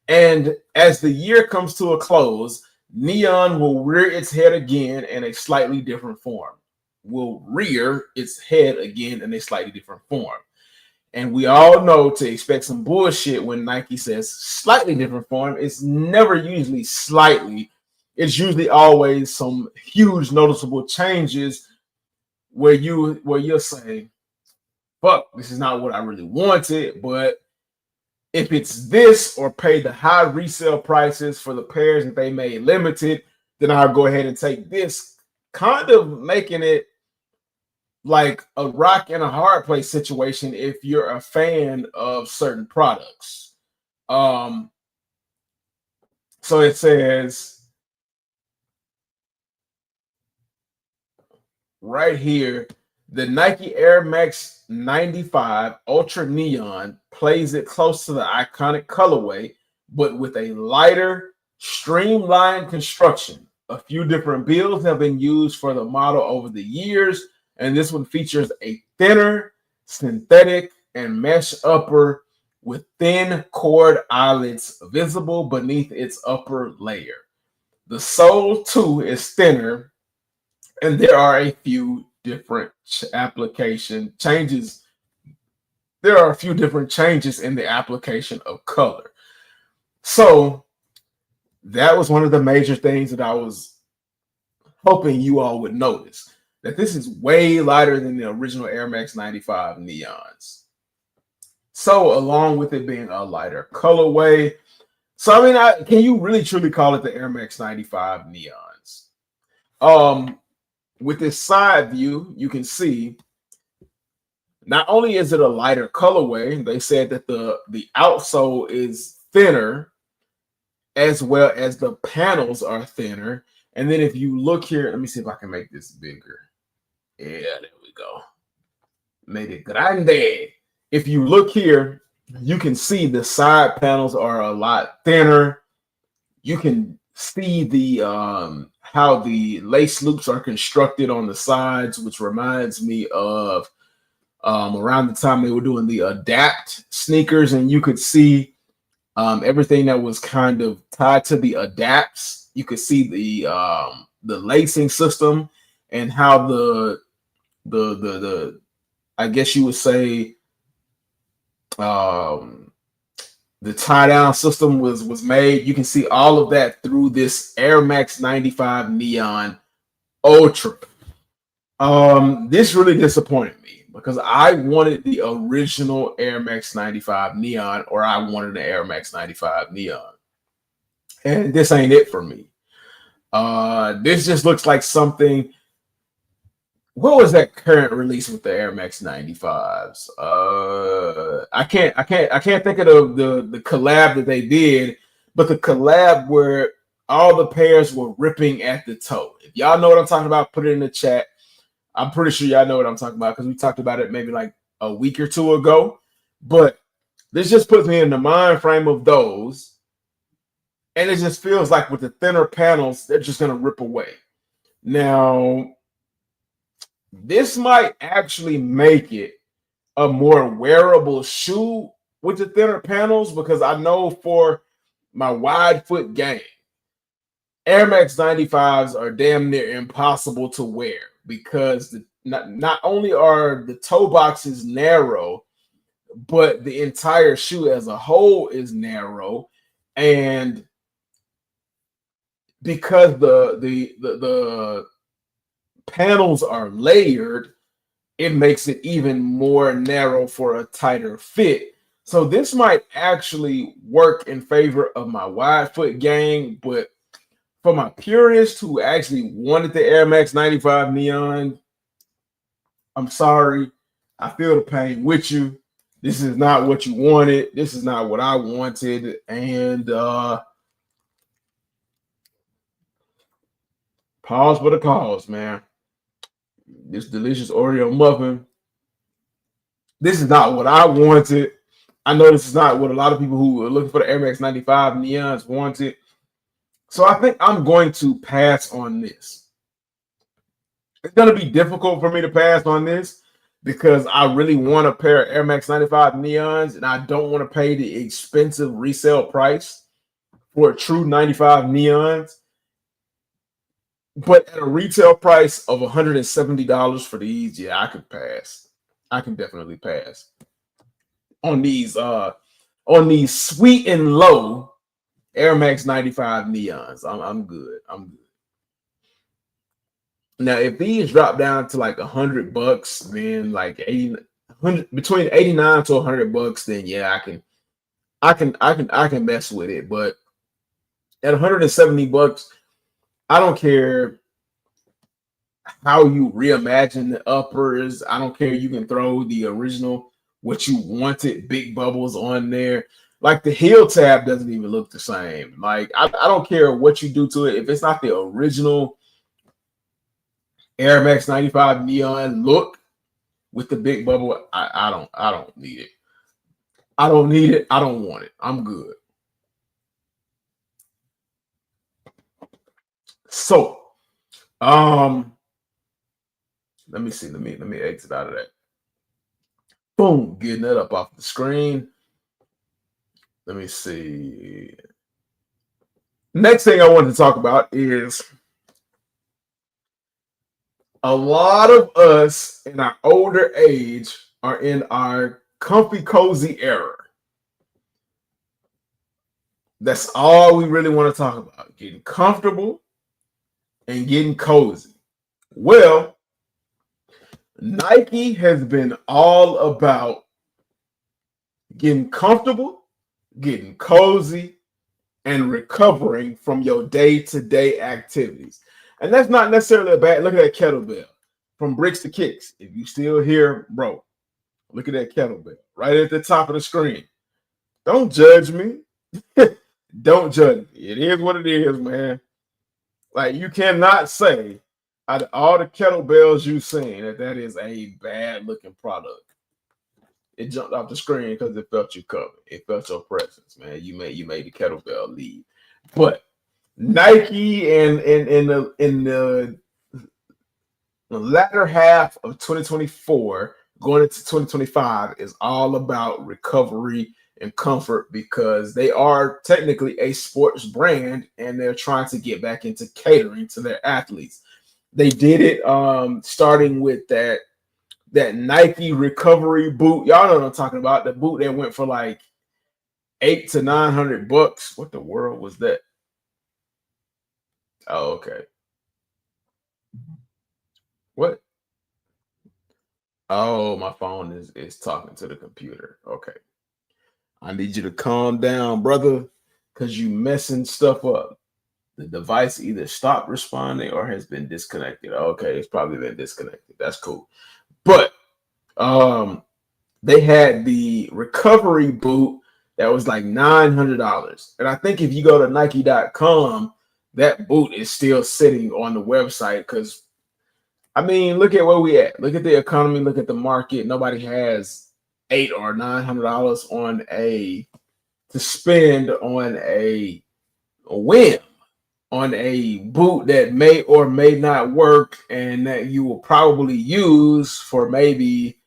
Speaker 1: and as the year comes to a close, neon will rear its head again in a slightly different form. And we all know to expect some bullshit when Nike says slightly different form. It's never usually slightly. It's usually always some huge noticeable changes where you're saying, fuck, this is not what I really wanted, but if it's this or pay the high resale prices for the pairs that they made limited, then I'll go ahead and take this, kind of making it like a rock and a hard place situation if you're a fan of certain products. So it says right here, the Nike Air Max 95 Ultra Neon plays it close to the iconic colorway, but with a lighter, streamlined construction. A few different builds have been used for the model over the years, and this one features a thinner, synthetic, and mesh upper with thin cord eyelets visible beneath its upper layer. The sole, too, is thinner, and there are a few different application changes. There are a few different changes in the application of color. So that was one of the major things that I was hoping you all would notice, that this is way lighter than the original Air Max 95 neons. So along with it being a lighter colorway, so I mean, can you really truly call it the Air Max 95 neons? With this side view, you can see not only is it a lighter colorway, they said that the outsole is thinner, as well as the panels are thinner. And then if you look here, let me see if I can make this bigger. Yeah, there we go. Made it grande. If you look here, you can see the side panels are a lot thinner. You can see the how the lace loops are constructed on the sides, which reminds me of around the time they were doing the Adapt sneakers, and you could see everything that was kind of tied to the Adapts. You could see the lacing system and how the I guess you would say the tie down system was made. You can see all of that through this Air Max 95 Neon Ultra. This really disappointed me because I wanted the original Air Max 95 Neon, or I wanted the Air Max 95 Neon. And this ain't it for me. This just looks like something. What was that current release with the Air Max 95s? I can't think of the collab that they did, but the collab where all the pairs were ripping at the toe. If y'all know what I'm talking about, put it in the chat. I'm pretty sure y'all know what I'm talking about because we talked about it maybe like a week or two ago. But this just puts me in the mind frame of those. And it just feels like with the thinner panels, they're just going to rip away. Now, this might actually make it a more wearable shoe with the thinner panels, because I know for my wide foot game, Air Max 95s are damn near impossible to wear because not only are the toe boxes narrow, but the entire shoe as a whole is narrow. And because the panels are layered, it makes it even more narrow for a tighter fit. So this might actually work in favor of my wide foot game, but for my purists who actually wanted the Air Max 95 Neon, I'm sorry. I feel the pain with you. This is not what you wanted. This is not what I wanted. And pause for the cause, man. This delicious Oreo muffin. This is not what I wanted. I know this is not what a lot of people who are looking for the Air Max 95 Neons wanted. So I think I'm going to pass on this. It's going to be difficult for me to pass on this because I really want a pair of Air Max 95 Neons, and I don't want to pay the expensive resale price for a true 95 Neons. But at a retail price of $170 for these, yeah, I can pass. I can definitely pass on these sweet and low Air Max 95 Neons. I'm good. I'm good. Now, if these drop down to like $100, then like 100 between 89 to $100, then yeah, I can mess with it. But at $170, I don't care how you reimagine the uppers. I don't care. You can throw the original, what you wanted, big bubbles on there. Like the heel tab doesn't even look the same. Like I don't care what you do to it. If it's not the original Air Max 95 Neon look with the big bubble, I don't need it. I don't need it. I don't want it. I'm good. So, let me see. Let me exit out of that. Boom, getting that up off the screen. Let me see. Next thing I wanted to talk about is a lot of us in our older age are in our comfy, cozy era. That's all we really want to talk about. Getting comfortable and getting cozy. Well, Nike has been all about getting comfortable, getting cozy, and recovering from your day-to-day activities. And that's not necessarily a bad. Look at that kettlebell from bricks to kicks. If you still here, bro, look at that kettlebell right at the top of the screen. Don't judge me. Don't judge me. It is what it is, man. Like, you cannot say out of all the kettlebells you've seen that is a bad looking product. It jumped off the screen because it felt your cover. It felt your presence, man. You made the kettlebell lead. But Nike and in the latter half of 2024 going into 2025 is all about recovery and comfort because they are technically a sports brand and they're trying to get back into catering to their athletes. They did it starting with that Nike recovery boot. Y'all know what I'm talking about. The boot that went for like $800 to $900. What the world was that? Oh, okay. What? Oh, my phone is talking to the computer. Okay. I need you to calm down, brother, because you messing stuff up. The device either stopped responding or has been disconnected. Okay, it's probably been disconnected. That's cool. But they had the recovery boot that was like $900. And I think if you go to Nike.com, that boot is still sitting on the website because I mean, look at where we at. Look at the economy. Look at the market. Nobody has $800 or $900 on to spend on a whim on a boot that may or may not work and that you will probably use for maybe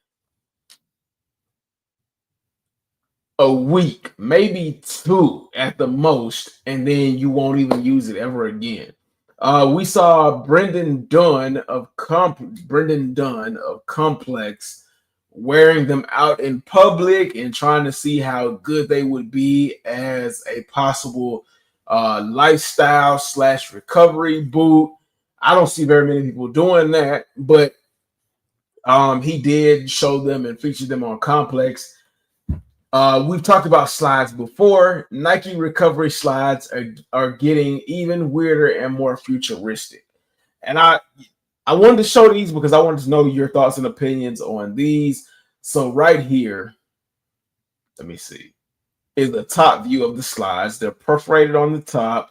Speaker 1: a week, maybe two at the most, and then you won't even use it ever again. We saw Brendan Dunn of Complex wearing them out in public and trying to see how good they would be as a possible lifestyle / recovery boot. I don't see very many people doing that, but he did show them and feature them on Complex. We've talked about slides before. Nike recovery slides are getting even weirder and more futuristic. And I wanted to show these because I wanted to know your thoughts and opinions on these. So right here, let me see, is the top view of the slides. They're perforated on the top.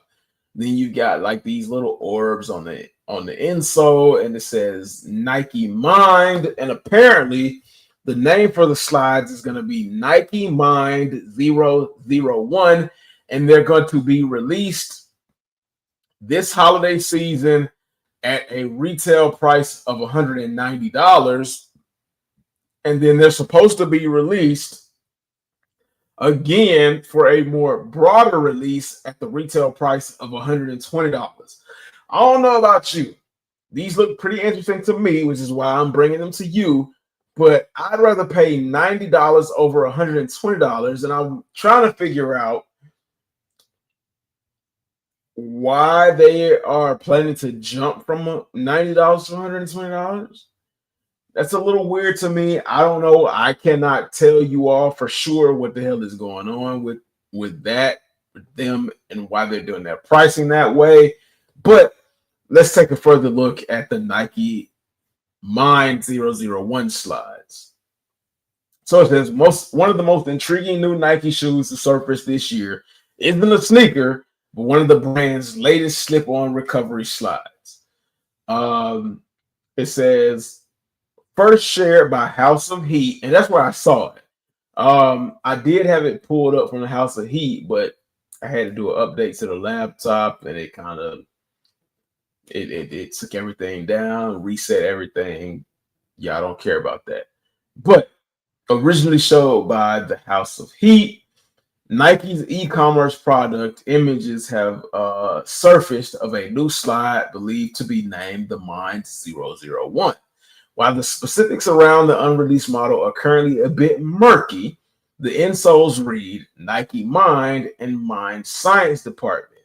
Speaker 1: Then you got like these little orbs on the insole, and it says Nike Mind. And apparently the name for the slides is going to be Nike Mind 001, and they're going to be released this holiday season at a retail price of $190. And then they're supposed to be released again for a more broader release at the retail price of $120. I don't know about you. These look pretty interesting to me, which is why I'm bringing them to you. But I'd rather pay $90 over $120, and I'm trying to figure out why they are planning to jump from $90 to $120. That's a little weird to me. I don't know. I cannot tell you all for sure what the hell is going on with them, and why they're doing that pricing that way. But let's take a further look at the Nike Mind 001 slides. So it says one of the most intriguing new Nike shoes to surface this year isn't a sneaker, but one of the brand's latest slip-on recovery slides. It says first shared by House of Heat, and that's where I saw it. I did have it pulled up from the House of Heat, but I had to do an update to the laptop, and it kind of it took everything down, reset everything. Yeah, I don't care about that. But originally showed by the House of Heat, Nike's e-commerce product images have surfaced of a new slide believed to be named the Mind 001. While the specifics around the unreleased model are currently a bit murky, the insoles read Nike Mind and Mind Science Department,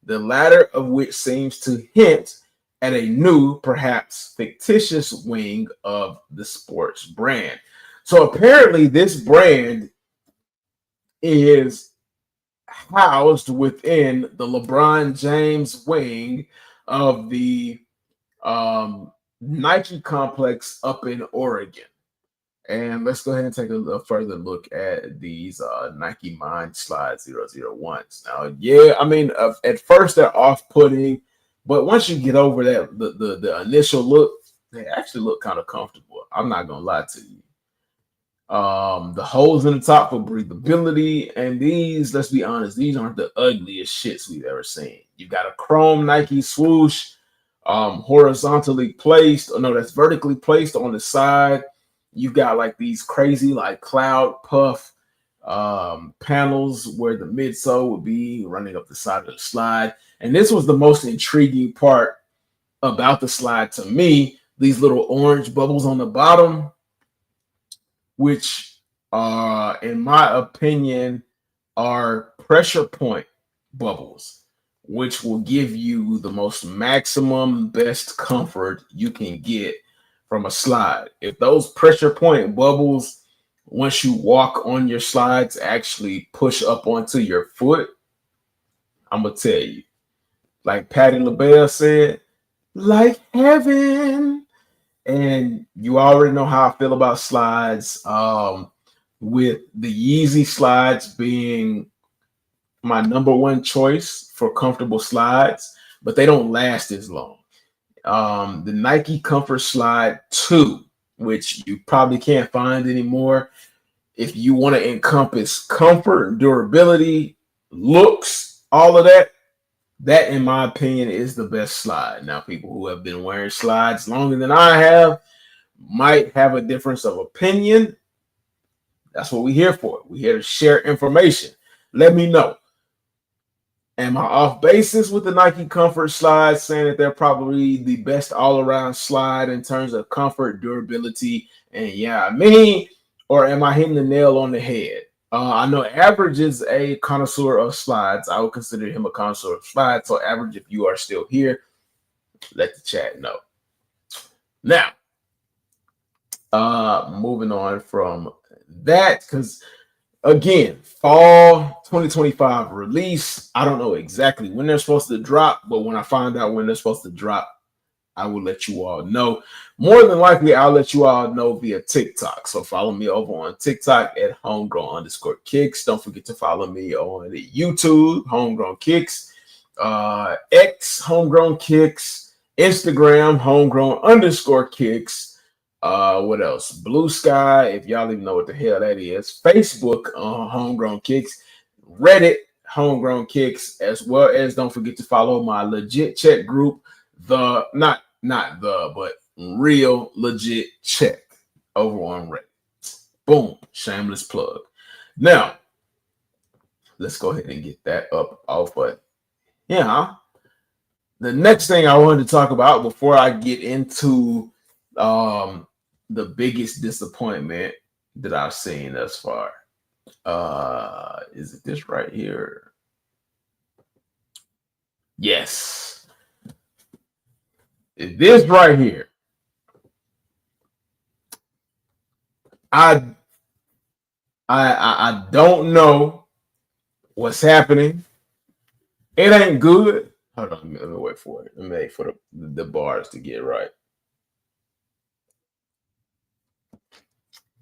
Speaker 1: the latter of which seems to hint at a new, perhaps fictitious wing of the sports brand. So apparently this brand is housed within the LeBron James wing of the Nike complex up in Oregon. And let's go ahead and take a further look at these Nike Mind Slide 001s. Now, yeah, I mean, at first they're off-putting, but once you get over that, the initial look, they actually look kind of comfortable. I'm not gonna lie to you. The holes in the top for breathability, and these, let's be honest, these aren't the ugliest shits we've ever seen. You got a chrome Nike swoosh, horizontally placed. Oh, no, that's vertically placed on the side. You've got like these crazy like cloud puff panels where the midsole would be running up the side of the slide. And this was the most intriguing part about the slide to me. These little orange bubbles on the bottom, which in my opinion are pressure point bubbles, which will give you the most maximum best comfort you can get from a slide. If those pressure point bubbles, once you walk on your slides, actually push up onto your foot, I'm gonna tell you, like Patti LaBelle said, like heaven. And you already know how I feel about slides. With the Yeezy slides being my number one choice for comfortable slides, but they don't last as long. The Nike Comfort Slide 2, which you probably can't find anymore. If you want to encompass comfort, durability, looks, all of that, that in my opinion is the best slide. Now, people who have been wearing slides longer than I have might have a difference of opinion. That's what we're here for. We're here to share information. Let me know. Am I off basis with the Nike Comfort Slide, saying that they're probably the best all-around slide in terms of comfort, durability, and or am I hitting the nail on the head? I know Average is a connoisseur of slides. I would consider him a connoisseur of slides. So Average, if you are still here, let the chat know. Now, moving on from that, because again, fall 2025 release. I don't know exactly when they're supposed to drop, but when I find out when they're supposed to drop, I will let you all know. More than likely, I'll let you all know via TikTok. So follow me over on TikTok at homegrown_kicks. Don't forget to follow me on YouTube, Homegrown Kicks, X, Homegrown Kicks, Instagram, Homegrown_kicks. What else? Blue Sky, if y'all even know what the hell that is. Facebook, Homegrown Kicks. Reddit, Homegrown Kicks, as well as don't forget to follow my legit check group, but Real Legit Check over on Reddit. Boom, shameless plug. Now, let's go ahead and get that up off. But yeah, the next thing I wanted to talk about before I get into the biggest disappointment that I've seen thus far. Is it this right here? Yes. It's this right here. I don't know what's happening. It ain't good. Hold on, let me wait for it. Let me wait for the bars to get right.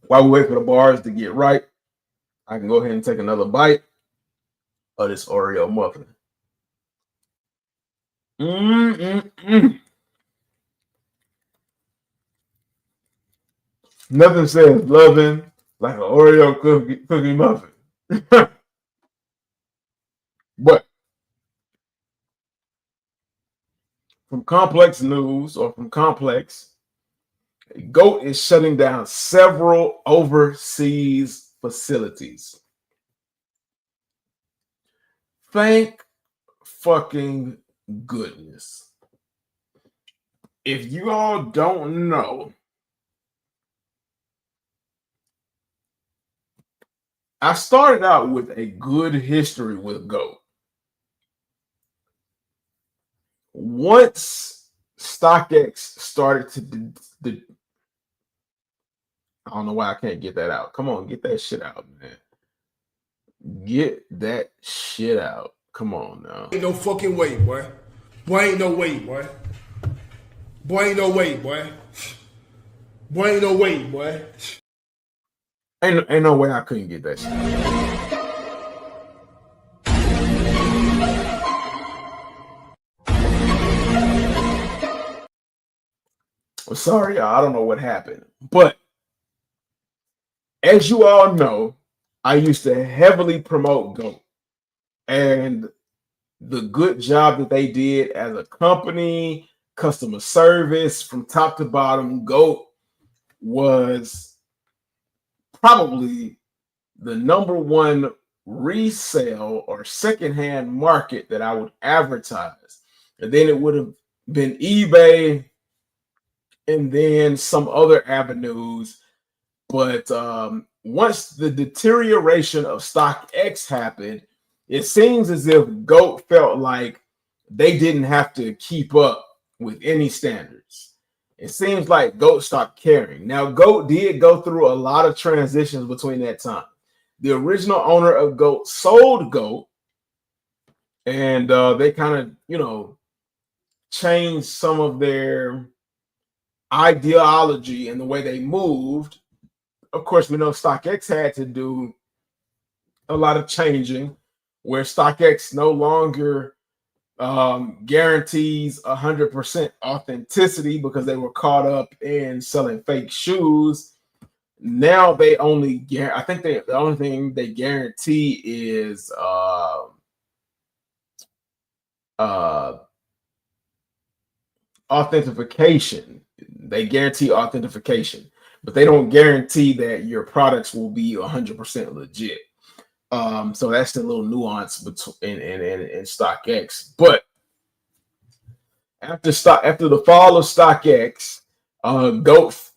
Speaker 1: While we wait for the bars to get right, I can go ahead and take another bite of this Oreo muffin. Nothing says loving like an Oreo cookie muffin. But from Complex News or from Complex, GOAT is shutting down several overseas facilities. Thank fucking goodness. If you all don't know, I started out with a good history with GOAT. Once StockX started to I don't know why I can't get that out. Come on, get that shit out, man. Get that shit out. Come on now.
Speaker 3: Ain't no fucking way, boy. Boy, ain't no way, boy. Boy, ain't no way, boy. Boy, ain't no way, boy.
Speaker 1: Ain't no way I couldn't get that shit. I'm sorry, y'all. I don't know what happened. But as you all know, I used to heavily promote GOAT. And the good job that they did as a company, customer service from top to bottom. GOAT was probably the number one resale or secondhand market that I would advertise. And then it would have been eBay and then some other avenues. But once the deterioration of StockX happened, it seems as if GOAT felt like they didn't have to keep up with any standards. It seems like GOAT stopped caring. Now, GOAT did go through a lot of transitions between that time. The original owner of GOAT sold GOAT, and they kind of, changed some of their ideology and the way they moved. Of course, we know StockX had to do a lot of changing, where StockX no longer guarantees 100% authenticity because they were caught up in selling fake shoes. Now they only I think the only thing they guarantee is authentication. They guarantee authentication, but they don't guarantee that your products will be 100% legit. So that's the little nuance between in StockX. But after the fall of StockX, GOAT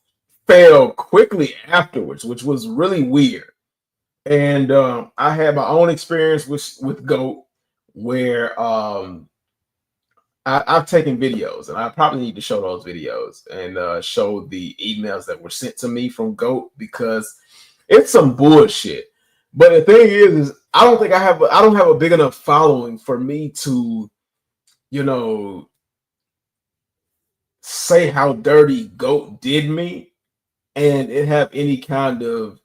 Speaker 1: fell quickly afterwards, which was really weird. And I had my own experience with GOAT where I've taken videos, and I probably need to show those videos and show the emails that were sent to me from GOAT, because it's some bullshit. But the thing is I don't have a big enough following for me to, say how dirty GOAT did me and it have any kind of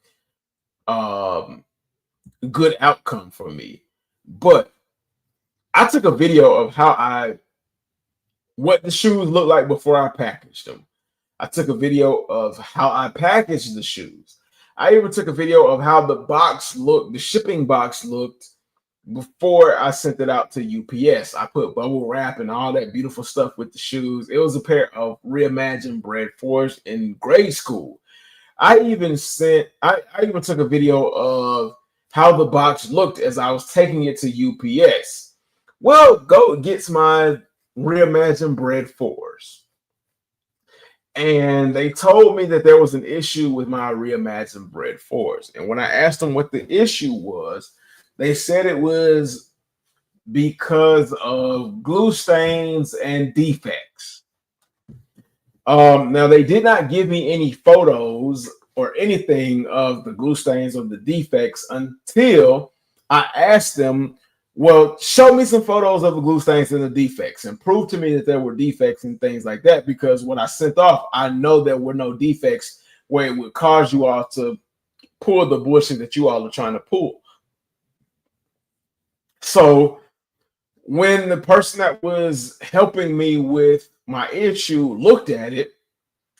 Speaker 1: good outcome for me. But I took a video of what the shoes looked like before I packaged them. I took a video of how I packaged the shoes. I even took a video of how the shipping box looked before I sent it out to UPS. I put bubble wrap and all that beautiful stuff with the shoes. It was a pair of reimagined Bred 4s in grade school. I even took a video of how the box looked as I was taking it to UPS. Well, GOAT gets my reimagined Bred 4s. And they told me that there was an issue with my reimagined Bred 4s. And when I asked them what the issue was, they said it was because of glue stains and defects. Now, they did not give me any photos or anything of the glue stains or the defects until I asked them, well, show me some photos of the glue stains and the defects and prove to me that there were defects and things like that, because when I sent off, I know there were no defects where it would cause you all to pull the bullshit that you all are trying to pull. So when the person that was helping me with my issue looked at it,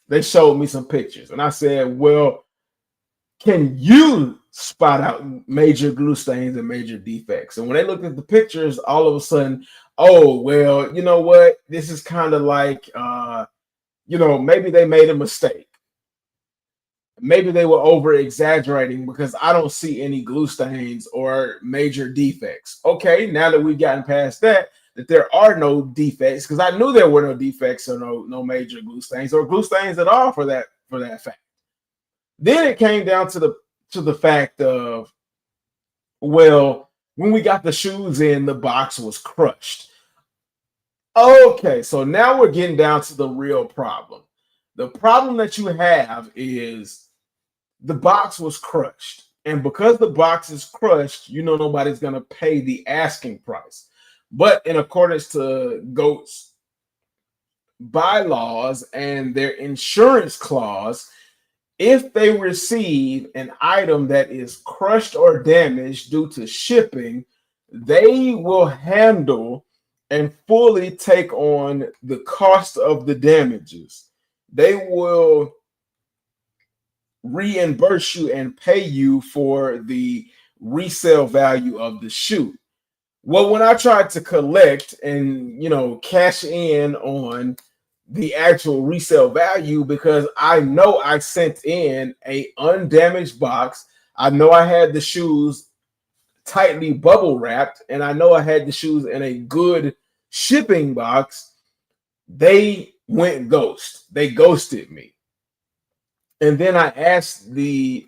Speaker 1: they showed me some pictures. And I said, well, can you spot out major glue stains and major defects? And when they looked at the pictures, all of a sudden, oh, well, you know what? This is kind of like, maybe they made a mistake. Maybe they were over exaggerating because I don't see any glue stains or major defects. Okay, now that we've gotten past that there are no defects, because I knew there were no defects or no major glue stains or glue stains at all for that fact. Then it came down to the fact of, well, when we got the shoes in, the box was crushed. Okay, so now we're getting down to the real problem. The problem that you have is the box was crushed. And because the box is crushed, nobody's going to pay the asking price. But in accordance to GOAT's bylaws and their insurance clause, if they receive an item that is crushed or damaged due to shipping, they will handle and fully take on the cost of the damages. They will reimburse you and pay you for the resale value of the shoe. Well, when I tried to collect and cash in on the actual resale value, because I know I sent in a undamaged box, I know I had the shoes tightly bubble wrapped, and I know I had the shoes in a good shipping box, they went ghost. They ghosted me. And then I asked the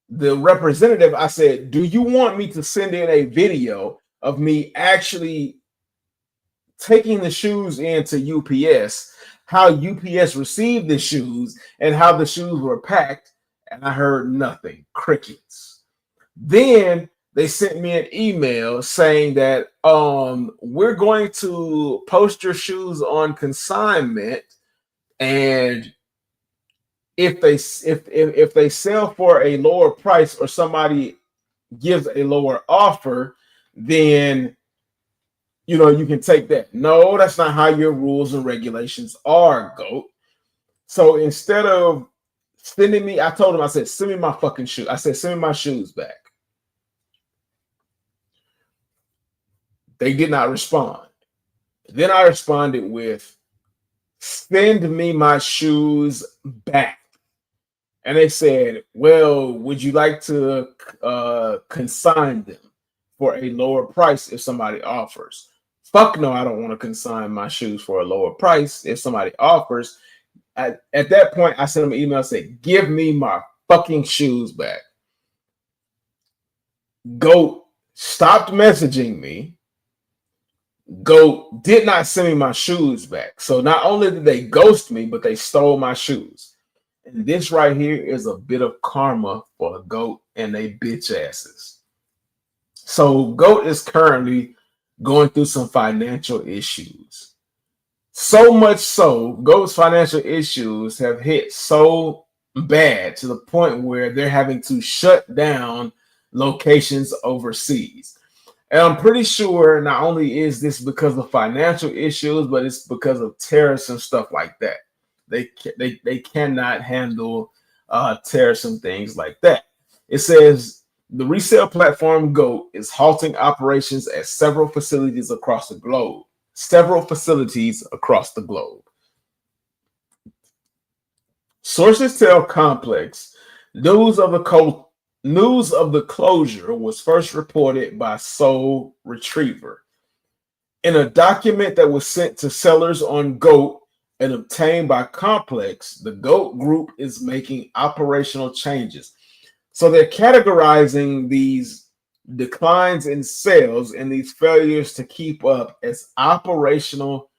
Speaker 1: representative, I said, do you want me to send in a video of me actually taking the shoes into UPS, how UPS received the shoes, and how the shoes were packed? And I heard nothing, crickets. Then they sent me an email saying that we're going to post your shoes on consignment, and if they sell for a lower price or somebody gives a lower offer, then you can take that. No, that's not how your rules and regulations are, GOAT. So instead of sending me, I told him, I said, send me my fucking shoe. I said, send me my shoes back. They did not respond. Then I responded with, send me my shoes back. And they said, well, would you like to consign them for a lower price if somebody offers? Fuck no, I don't want to consign my shoes for a lower price if somebody offers. At that point, I sent them an email and said, give me my fucking shoes back. GOAT stopped messaging me. GOAT did not send me my shoes back. So not only did they ghost me, but they stole my shoes. And this right here is a bit of karma for the GOAT and they bitch asses. So GOAT is currently going through some financial issues. So much so, GOAT's financial issues have hit so bad to the point where they're having to shut down locations overseas. And I'm pretty sure not only is this because of financial issues, but it's because of tariffs and stuff like that. They cannot handle tariffs and things like that. It says the resale platform GOAT is halting operations at several facilities across the globe. Sources tell Complex news of the closure was first reported by Soul Retriever. In a document that was sent to sellers on GOAT and obtained by Complex, the GOAT group is making operational changes. So they're categorizing these declines in sales and these failures to keep up as operational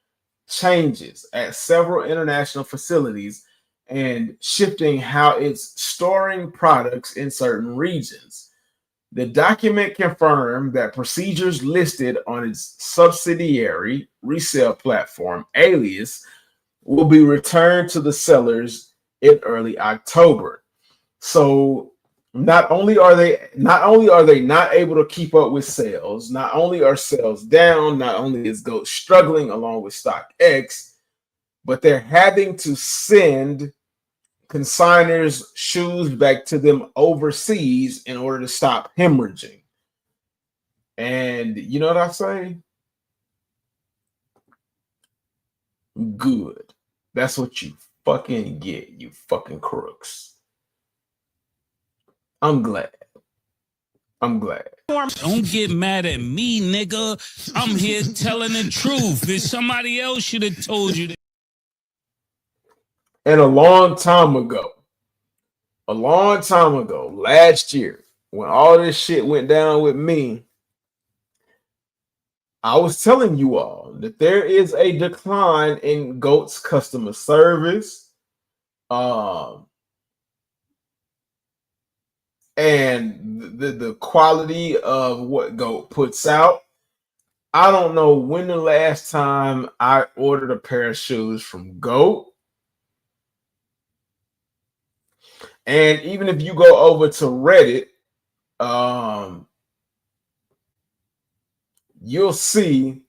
Speaker 1: changes at several international facilities and shifting how it's storing products in certain regions. The document confirmed that procedures listed on its subsidiary resale platform, Alias, will be returned to the sellers in early October. So not only are they not able to keep up with sales, not only are sales down, not only is GOAT struggling along with StockX, but they're having to send consigners shoes back to them overseas in order to stop hemorrhaging. And you know what I say? Good. That's what you fucking get, you fucking crooks. I'm glad.
Speaker 5: Don't get mad at me, nigga. I'm here telling the truth. If somebody else should have told you that.
Speaker 1: And a long time ago, last year, when all this shit went down with me, I was telling you all that there is a decline in GOAT's customer service, and the quality of what GOAT puts out. I don't know when the last time I ordered a pair of shoes from GOAT. And even if you go over to Reddit, you'll see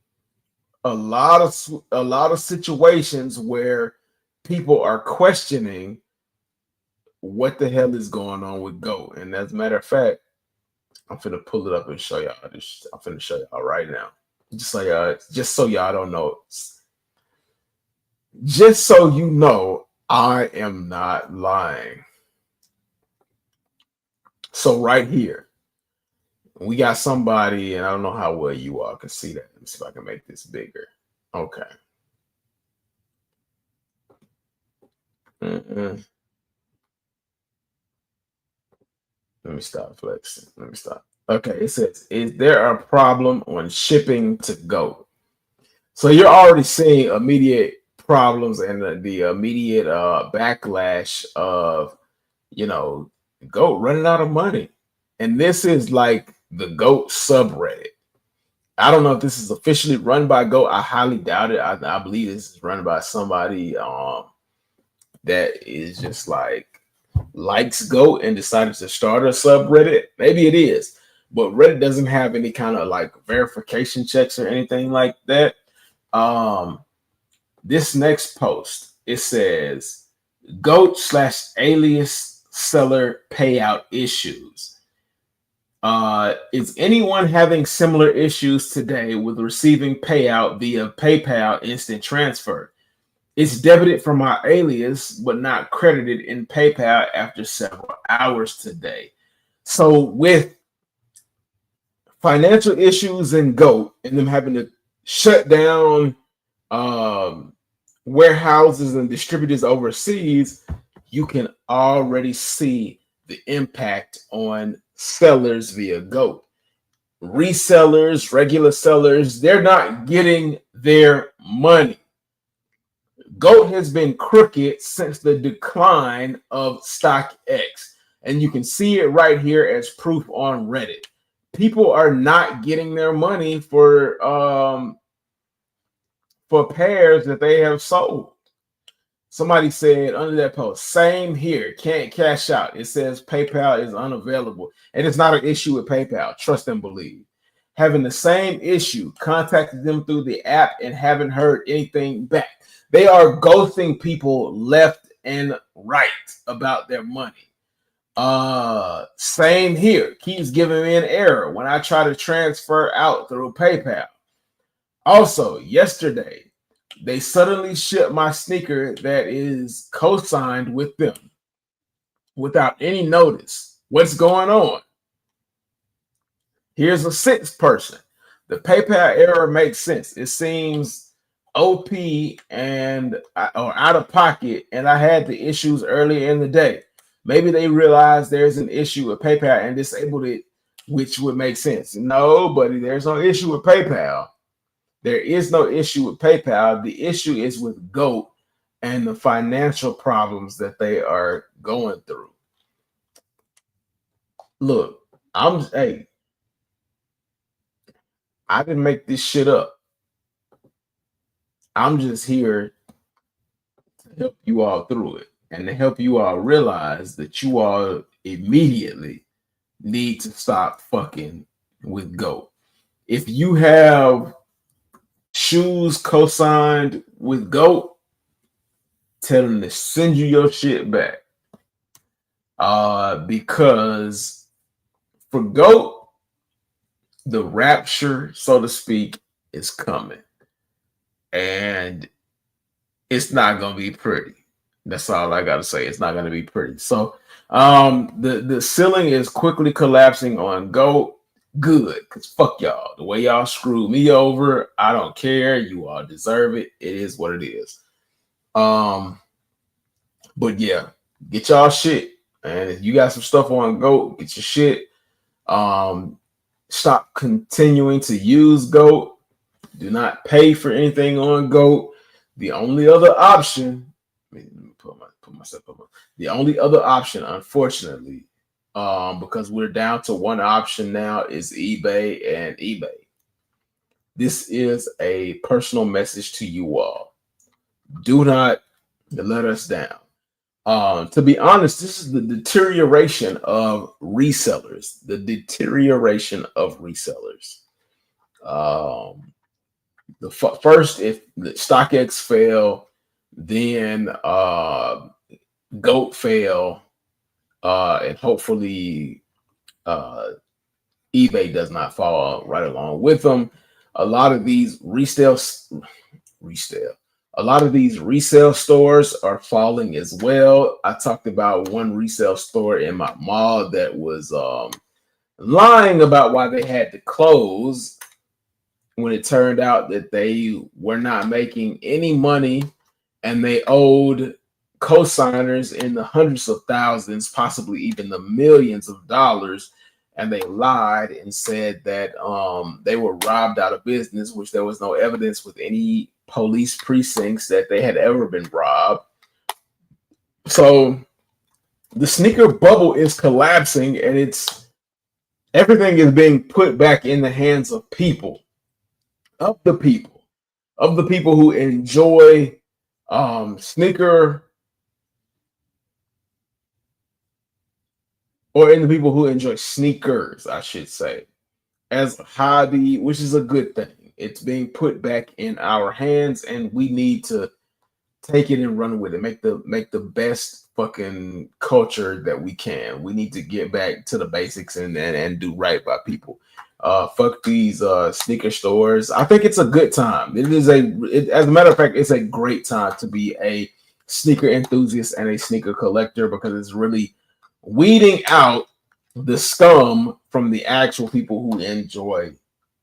Speaker 1: a lot of situations where people are questioning what the hell is going on with GOAT. And as a matter of fact, I'm finna pull it up and show y'all. I'm finna show y'all right now. Just so y'all don't know. Just so you know, I am not lying. So right here, we got somebody, and I don't know how well you all can see that. Let me see if I can make this bigger. Okay. Let me stop flexing. Let me stop. Okay, it says, is there a problem on shipping to GOAT? So you're already seeing immediate problems and the immediate backlash of, GOAT running out of money. And this is like the GOAT subreddit. I don't know if this is officially run by GOAT. I highly doubt it. I believe this is run by somebody that is just likes GOAT and decided to start a subreddit. Maybe it is, but Reddit doesn't have any kind of verification checks or anything like that. This next post, it says GOAT/alias seller payout issues. Is anyone having similar issues today with receiving payout via PayPal instant transfer? It's debited from my alias, but not credited in PayPal after several hours today. So with financial issues in GOAT and them having to shut down warehouses and distributors overseas, you can already see the impact on sellers via GOAT. Resellers, regular sellers, they're not getting their money. GOAT has been crooked since the decline of StockX, and you can see it right here as proof on Reddit. People are not getting their money for pairs that they have sold. Somebody said under that post, same here, can't cash out. It says PayPal is unavailable, and it's not an issue with PayPal. Trust and believe. Having the same issue, contacted them through the app and haven't heard anything back. They are ghosting people left and right about their money. Same here. Keeps giving me an error when I try to transfer out through PayPal. Also, yesterday, they suddenly shipped my sneaker that is co-signed with them without any notice. What's going on? Here's a sixth person. The PayPal error makes sense. It seems OP and or out of pocket, and I had the issues earlier in the day. Maybe they realized there's an issue with PayPal and disabled it, which would make sense. No, buddy, there's no issue with PayPal. There is no issue with PayPal. The issue is with GOAT and the financial problems that they are going through. Look, I didn't make this shit up. I'm just here to help you all through it and to help you all realize that you all immediately need to stop fucking with GOAT. If you have shoes co-signed with GOAT, tell them to send you your shit back. Because for GOAT, the rapture, so to speak, is coming. And it's not gonna be pretty. That's all I gotta say. It's not gonna be pretty. So the ceiling is quickly collapsing on GOAT. Good, because fuck y'all. The way y'all screwed me over, I don't care. You all deserve it. It is what it is. But yeah, get y'all shit. And if you got some stuff on GOAT, get your shit. Stop continuing to use GOAT. Do not pay for anything on GOAT. The only other option, let me put myself up. The only other option, unfortunately, because we're down to one option now, is eBay and eBay. This is a personal message to you all. Do not let us down. To be honest, this is the deterioration of resellers. The deterioration of resellers. First, if the StockX fail, then GOAT fail, and hopefully eBay does not fall right along with them. A lot of these resale, a lot of these resale stores are falling as well. I talked about one resale store in my mall that was lying about why they had to close when it turned out that they were not making any money and they owed co-signers in the hundreds of thousands, possibly even the millions of dollars. And they lied and said that they were robbed out of business, which there was no evidence with any police precincts that they had ever been robbed. So the sneaker bubble is collapsing, and everything is being put back in the hands of of the people who enjoy sneaker, or in the people who enjoy sneakers, I should say, as a hobby, which is a good thing. It's being put back in our hands, and we need to take it and run with it. Make the best fucking culture that we can. We need to get back to the basics and do right by people. Fuck these sneaker stores. I think it's a good time. As a matter of fact, it's a great time to be a sneaker enthusiast and a sneaker collector, because it's really weeding out the scum from the actual people who enjoy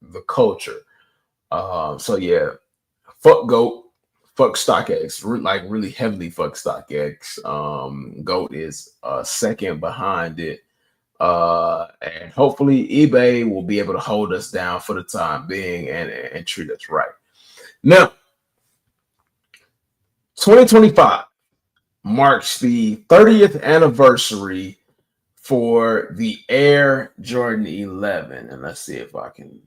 Speaker 1: the culture. So yeah, fuck GOAT, fuck StockX, like really heavily fuck StockX. GOAT is second behind it. And hopefully eBay will be able to hold us down for the time being and treat us right. Now, 2025 marks the 30th anniversary for the Air Jordan 11. And let's see if I can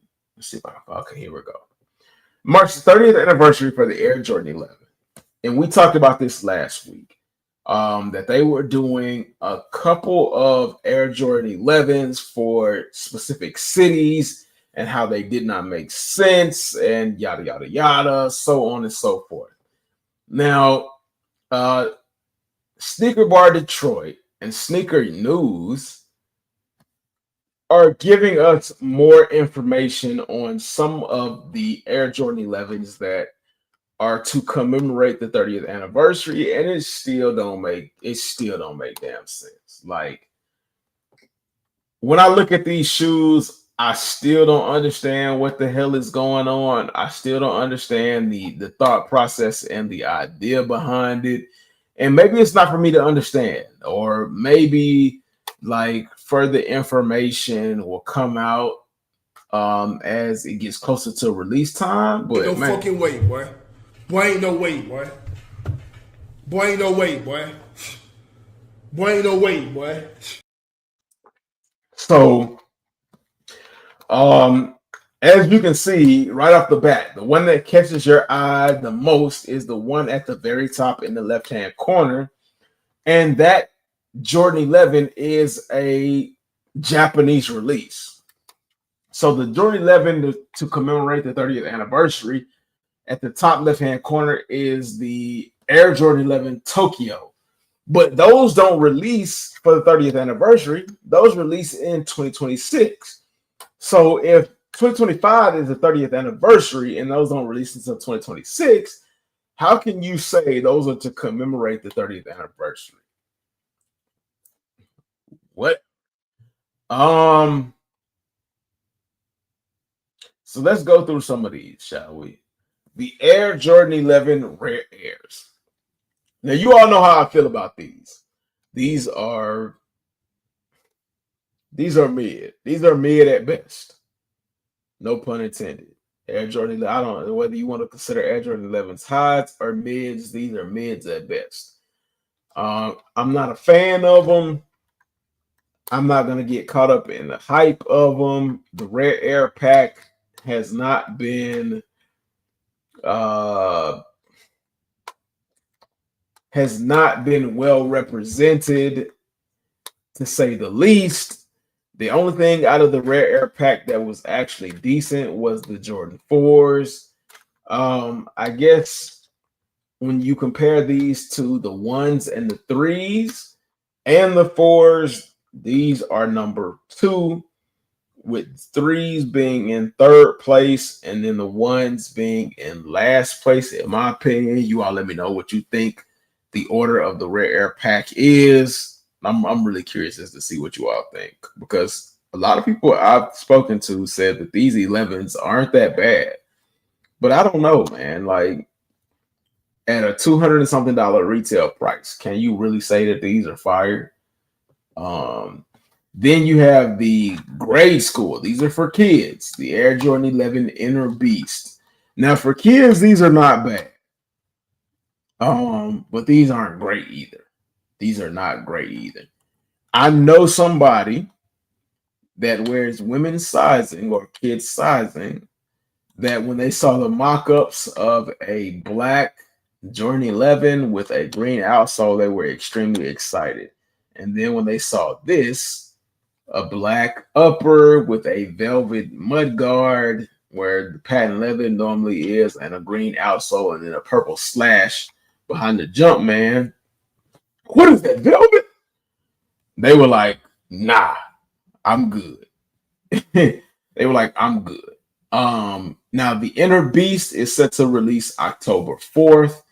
Speaker 1: okay, here we go. Marks the 30th anniversary for the Air Jordan 11. And we talked about this last week. That they were doing a couple of Air Jordan 11s for specific cities and how they did not make sense and yada, yada, yada, so on and so forth. Now, Sneaker Bar Detroit and Sneaker News are giving us more information on some of the Air Jordan 11s that are to commemorate the 30th anniversary, and it still don't make damn sense. Like, when I look at these shoes, I still don't understand what the hell is going on. I still don't understand the thought process and the idea behind it. And maybe it's not for me to understand, or maybe like further information will come out as it gets closer to release time. But
Speaker 3: ain't no fucking way, boy. Boy, ain't no way, boy. Boy, ain't no way, boy. Boy, ain't no way, boy.
Speaker 1: So, as you can see right off the bat, the one that catches your eye the most is the one at the very top in the left-hand corner. And that Jordan 11 is a Japanese release. So the Jordan 11 to commemorate the 30th anniversary, at the top left-hand corner is the Air Jordan 11 Tokyo. But those don't release for the 30th anniversary. Those release in 2026. So if 2025 is the 30th anniversary and those don't release until 2026, how can you say those are to commemorate the 30th anniversary? What? So let's go through some of these, shall we? The Air Jordan 11 Rare Airs. Now, you all know how I feel about these. These are mid. These are mid at best. No pun intended. Air Jordan 11, I don't know whether you want to consider Air Jordan 11s highs or mids. These are mids at best. I'm not a fan of them. I'm not going to get caught up in the hype of them. The Rare Air pack has not been well represented, to say the least. The only thing out of the Rare Air pack that was actually decent was the Jordan 4s. I guess when you compare these to the 1s and the 3s and the 4s, these are number 2, with threes being in third place and then the ones being in last place. In my opinion, you all let me know what you think the order of the rare air pack is. I'm really curious as to see what you all think, because a lot of people I've spoken to said that these 11s aren't that bad. But I don't know, man. Like, at a $200 and something retail price, can you really say that these are fire? Then you have the grade school. These are for kids. The Air Jordan 11 Inner Beast. Now, for kids, these are not bad. But these aren't great either. These are not great either. I know somebody that wears women's sizing or kids sizing that when they saw the mock-ups of a black Jordan 11 with a green outsole, they were extremely excited. And then when they saw this, a black upper with a velvet mud guard where the patent leather normally is, and a green outsole, and then a purple slash behind the jump, man. What is that, velvet? They were like, nah, I'm good. They were like, I'm good. Now the Inner Beast is set to release October 4th.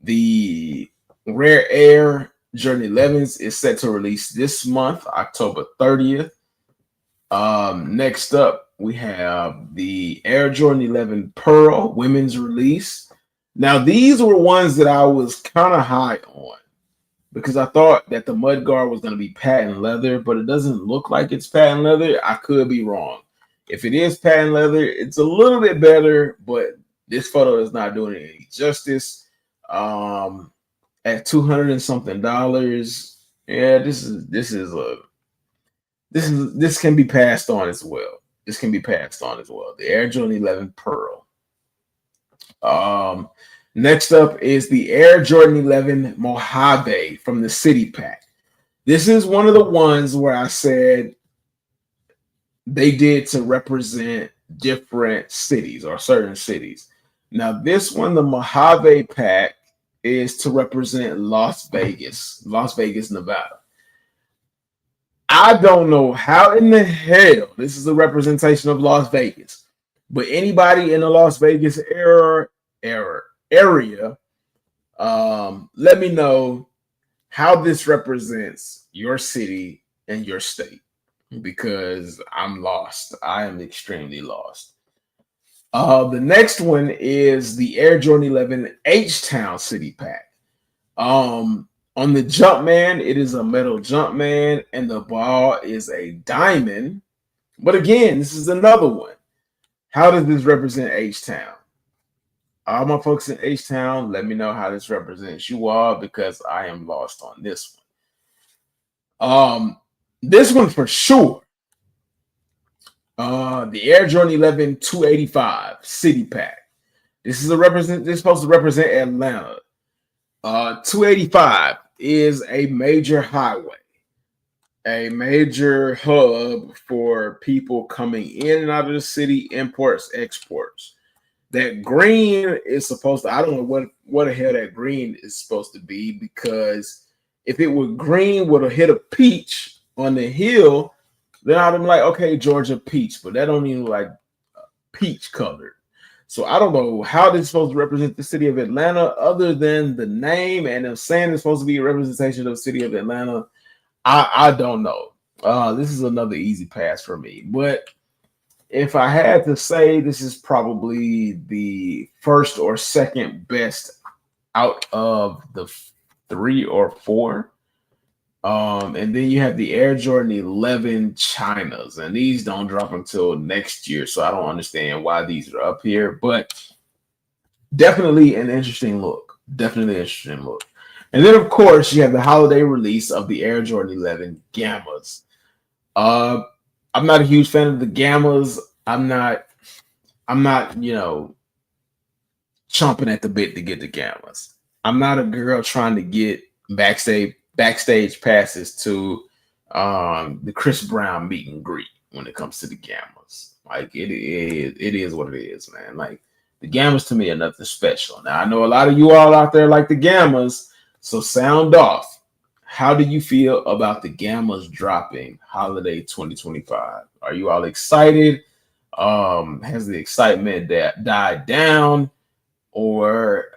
Speaker 1: The Rare Air Jordan 11s is set to release this month, October 30th. Next up, we have the Air Jordan 11 Pearl women's release. Now, these were ones that I was kind of high on because I thought that the mud guard was going to be patent leather, but it doesn't look like it's patent leather. I could be wrong. If it is patent leather, it's a little bit better, but this photo is not doing it any justice. At $200 and something, yeah, this can be passed on as well. This can be passed on as well. The Air Jordan 11 Pearl. Next up is the Air Jordan 11 Mojave from the City Pack. This is one of the ones where I said they did to represent different cities or certain cities. Now, this one, the Mojave pack, is to represent Las Vegas, Nevada. I don't know how in the hell this is a representation of Las Vegas, but anybody in the Las Vegas area, let me know how this represents your city and your state, because I'm lost. I am extremely lost. The next one is the Air Jordan 11 H-Town City Pack. On the Jumpman, it is a metal Jumpman, and the ball is a diamond. But again, this is another one. How does this represent H-Town? All my folks in H-Town, let me know how this represents you all, because I am lost on this one. This one for sure. The Air Jordan 11 285 City Pack. This is supposed to represent Atlanta. 285 is a major highway, a major hub for people coming in and out of the city, imports, exports. That green is supposed to, I don't know what the hell that green is supposed to be, because if it were green would have hit a peach on the hill, then I'd be like, okay, Georgia peach, but that don't even like peach colored. So I don't know how this is supposed to represent the city of Atlanta other than the name, and them saying it's supposed to be a representation of the city of Atlanta. I don't know. This is another easy pass for me. But if I had to say, this is probably the first or second best out of the 3 or 4. And then you have the Air Jordan 11 Chinas, and these don't drop until next year, so I don't understand why these are up here, but definitely an interesting look. And then, of course, you have the holiday release of the Air Jordan 11 Gammas. I'm not a huge fan of the Gammas. I'm not, chomping at the bit to get the Gammas. I'm not a girl trying to get backstage passes to the Chris Brown meet and greet when it comes to the Gammas. Like, it is what it is, man. Like, the Gammas to me are nothing special. Now, I know a lot of you all out there like the Gammas, so sound off. How do you feel about the Gammas dropping holiday 2025? Are you all excited? Has the excitement that died down, or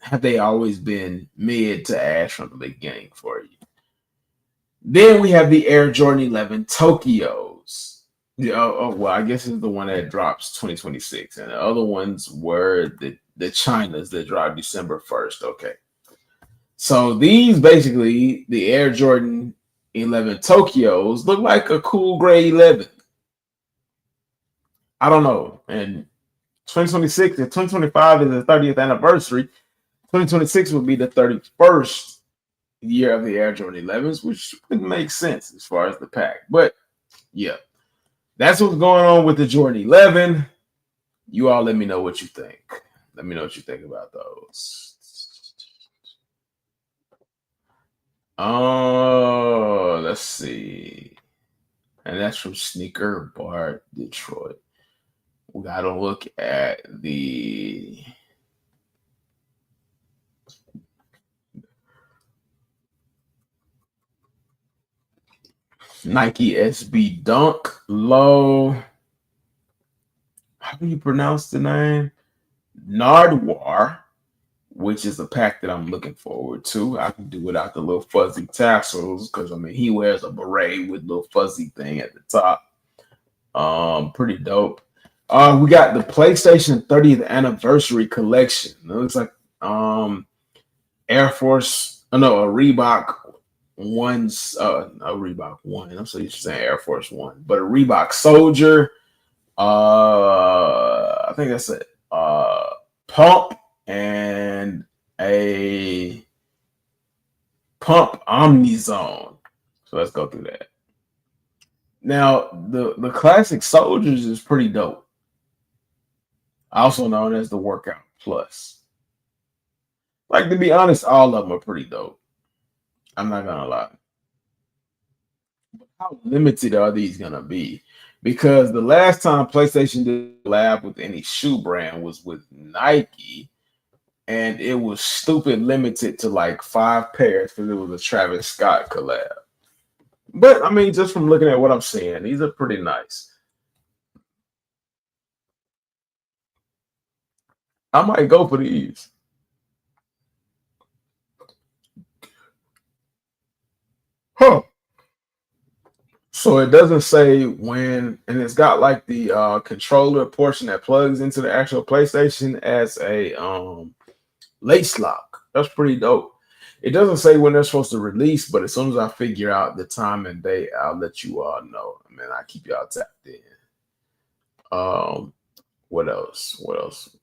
Speaker 1: have they always been mid to ash from the beginning for you? Then we have the Air Jordan 11 Tokyos. Yeah, well, I guess it's the one that drops 2026, and the other ones were the Chinas that drop December 1st. Okay, so these basically the Air Jordan 11 Tokyos look like a cool gray 11. I don't know, and 2026 and 2025 is the 30th anniversary. 2026 would be the 31st year of the Air Jordan 11s, which would make sense as far as the pack. But yeah, that's what's going on with the Jordan 11. You all let me know what you think. Let me know what you think about those. Oh, let's see. And that's from Sneaker Bar Detroit. We got to look at the Nike SB Dunk Low. How do you pronounce the name? Nardwar, which is a pack that I'm looking forward to. I can do without the little fuzzy tassels because he wears a beret with little fuzzy thing at the top. Pretty dope. We got the PlayStation 30th anniversary collection. It looks like Air Force, a Reebok one's a Reebok one. I'm so used to saying Air Force One, but a Reebok Soldier. I think that's it. Pump and a Pump Omnizone. So let's go through that. Now, the classic Soldiers is pretty dope. Also known as the Workout Plus. Like, to be honest, all of them are pretty dope. I'm not gonna lie. But how limited are these gonna be? Because the last time PlayStation did a collab with any shoe brand was with Nike, and it was stupid limited to like 5 pairs because it was a Travis Scott collab. But just from looking at what I'm seeing, these are pretty nice. I might go for these. Huh. So it doesn't say when, and it's got like the controller portion that plugs into the actual PlayStation as a lace lock. That's pretty dope. It doesn't say when they're supposed to release, but as soon as I figure out the time and date, I'll let you all know. I keep y'all tapped in. What else? What else?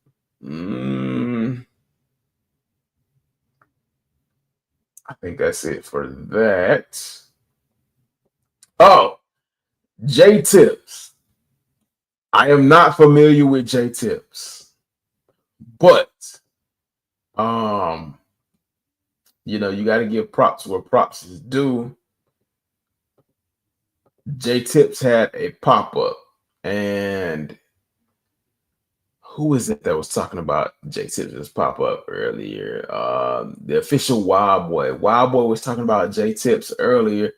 Speaker 1: I think that's it for that. Oh, J Tips. I am not familiar with J Tips, but you got to give props where props is due. J Tips had a pop up, and who is it that was talking about J Tips' pop up earlier? The official Wild Boy. Wild Boy was talking about J Tips earlier.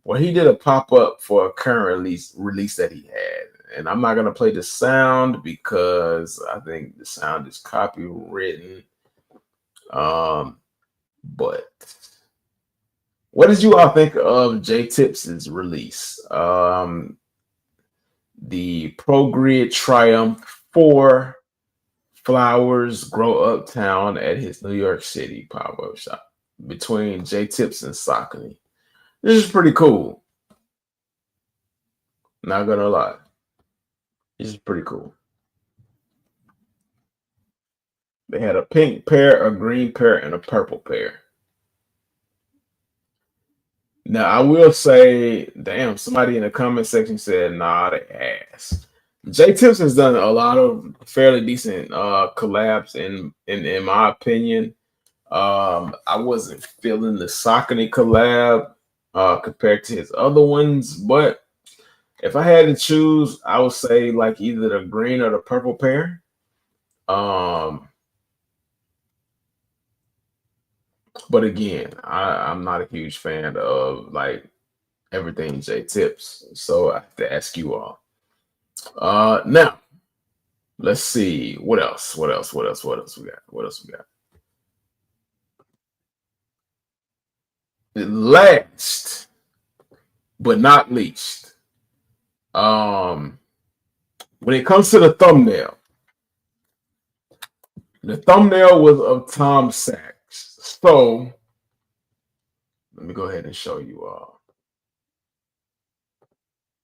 Speaker 1: Well, he did a pop-up for a current release that he had. And I'm not going to play the sound because I think the sound is copywritten. But what did you all think of J Tips' release? The Pro Grid Triumph 4 Flowers Grow Uptown at his New York City pop-up shop between J Tips and Saucony. This is pretty cool. Not gonna lie. This is pretty cool. They had a pink pair, a green pair, and a purple pair. Now, I will say, damn, somebody in the comment section said, nah, they ass. J Tips has done a lot of fairly decent collabs in my opinion. I wasn't feeling the Saucony collab compared to his other ones, but if I had to choose, I would say like either the green or the purple pair. But again, I'm not a huge fan of like everything J Tips. So I have to ask you all. Now let's see what else. What else we got? What else we got? Last but not least, when it comes to the thumbnail was of Tom Sachs. So let me go ahead and show you all.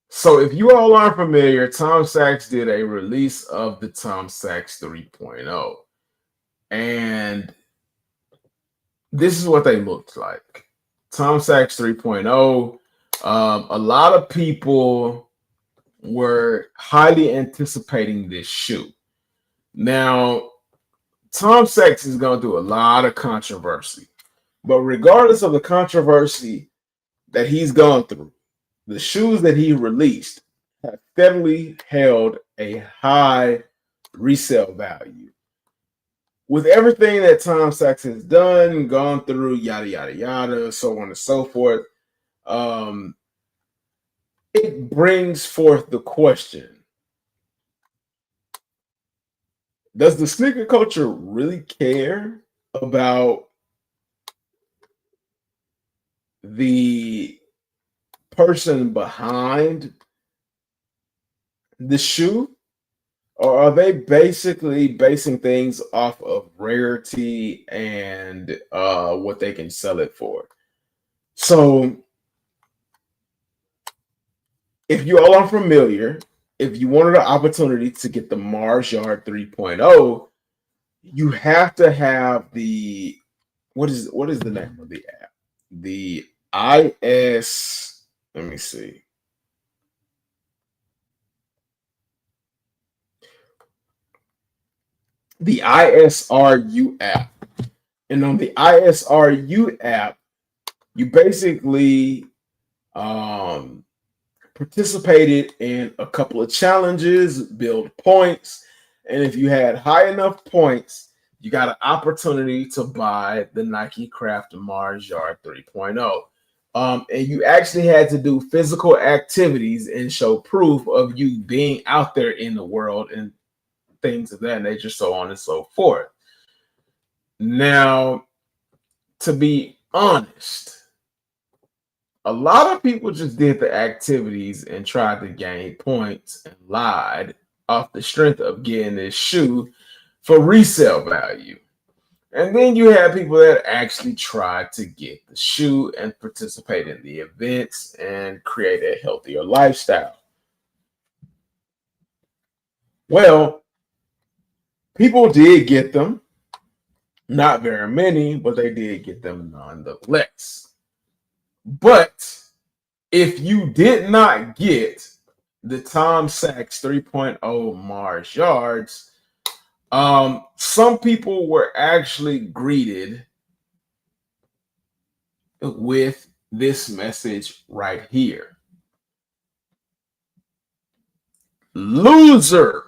Speaker 1: So if you all aren't familiar, Tom Sachs did a release of the Tom Sachs 3.0. And this is what they looked like. Tom Sachs 3.0. A lot of people were highly anticipating this shoe. Now, Tom Sachs is going through a lot of controversy. But regardless of the controversy that he's gone through, the shoes that he released have steadily held a high resale value. With everything that Tom Sachs has done, gone through, yada, yada, yada, so on and so forth, it brings forth the question, does the sneaker culture really care about the person behind the shoe? Or are they basically basing things off of rarity and what they can sell it for? So if you all are familiar, if you wanted an opportunity to get the Mars Yard 3.0, you have to have the what is the name of the app? The IS, let me see. The ISRU app. And on the ISRU app, you basically participated in a couple of challenges, build points, and if you had high enough points, you got an opportunity to buy the Nike Craft Mars Yard 3.0. And you actually had to do physical activities and show proof of you being out there in the world and things of that nature, so on and so forth. Now, to be honest, a lot of people just did the activities and tried to gain points and lied off the strength of getting this shoe for resale value. And then you have people that actually tried to get the shoe and participate in the events and create a healthier lifestyle. Well, people did get them. Not very many, but they did get them nonetheless. But if you did not get the Tom Sachs 3.0 Mars Yards, some people were actually greeted with this message right here. Loser.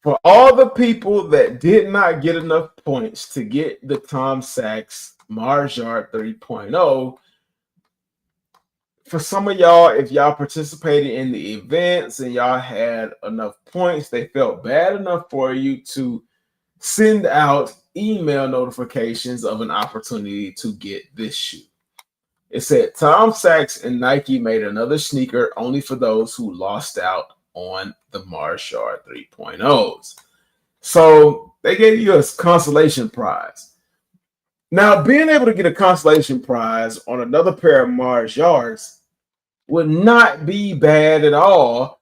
Speaker 1: For all the people that did not get enough points to get the Tom Sachs Mars Yard 3.0, for some of y'all, if y'all participated in the events and y'all had enough points, they felt bad enough for you to send out email notifications of an opportunity to get this shoe. It said Tom Sachs and Nike made another sneaker only for those who lost out on the Mars Yard 3.0s. So they gave you a consolation prize. Now, being able to get a consolation prize on another pair of Mars Yards would not be bad at all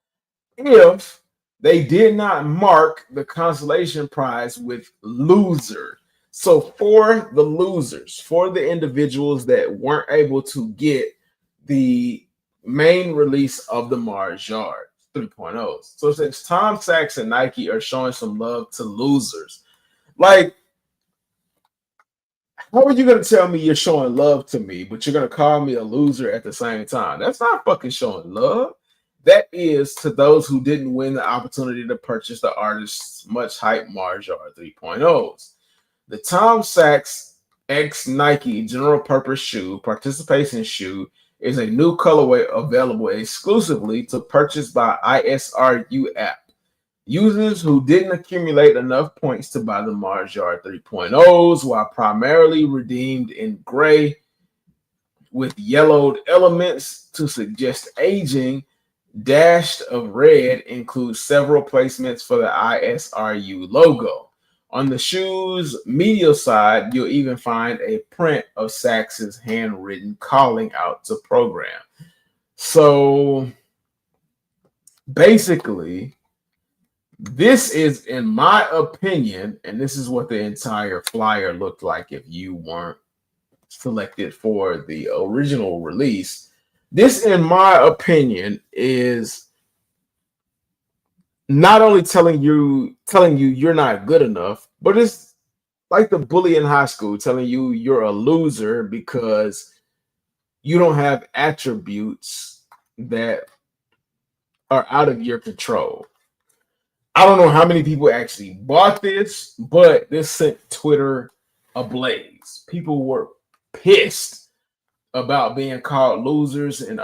Speaker 1: if they did not mark the consolation prize with loser. So for the losers, for the individuals that weren't able to get the main release of the Mars Yard 3.0s. So since Tom Sachs and Nike are showing some love to losers, like, how are you going to tell me you're showing love to me, but you're going to call me a loser at the same time? That's not fucking showing love. That is to those who didn't win the opportunity to purchase the artist's much hyped Mars Yard 3.0s. The Tom Sachs X Nike General Purpose Shoe Participation Shoe is a new colorway available exclusively to purchase by ISRU app. Users who didn't accumulate enough points to buy the Mars Yard 3.0s, while primarily redeemed in gray with yellowed elements to suggest aging, dashed of red includes several placements for the ISRU logo. On the shoe's medial side, you'll even find a print of Sachs's handwritten calling out to program. So basically, this is, in my opinion, and this is what the entire flyer looked like if you weren't selected for the original release. This, in my opinion, is not only telling you you're not good enough, but it's like the bully in high school telling you you're a loser because you don't have attributes that are out of your control. I don't know how many people actually bought this, but this sent Twitter ablaze. People were pissed about being called losers and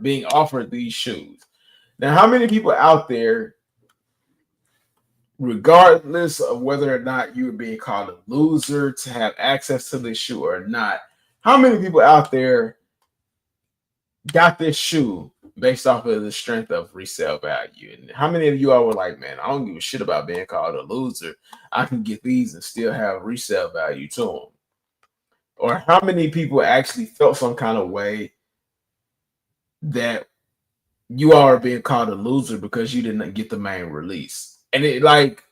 Speaker 1: being offered these shoes. Now, how many people out there, regardless of whether or not you were being called a loser to have access to this shoe or not, how many people out there got this shoe based off of the strength of resale value? And how many of you all were like, man, I don't give a shit about being called a loser. I can get these and still have resale value to them? Or how many people actually felt some kind of way that you all are being called a loser because you didn't get the main release? And it, like,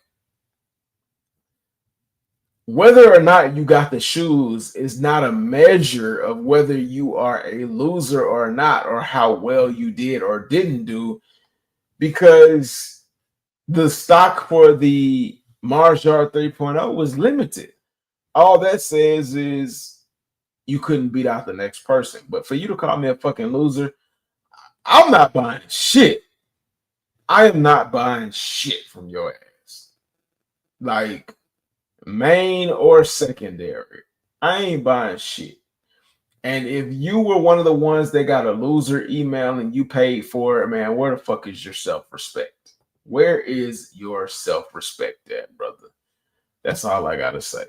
Speaker 1: whether or not you got the shoes is not a measure of whether you are a loser or not, or how well you did or didn't do, because the stock for the Mars Yard 3.0 was limited. All that says is you couldn't beat out the next person. But for you to call me a fucking loser, I'm not buying shit. I am not buying shit from your ass. Like, main or secondary, I ain't buying shit. And if you were one of the ones that got a loser email and you paid for it, man, where the fuck is your self-respect? Where is your self-respect at, brother? That's all I gotta say.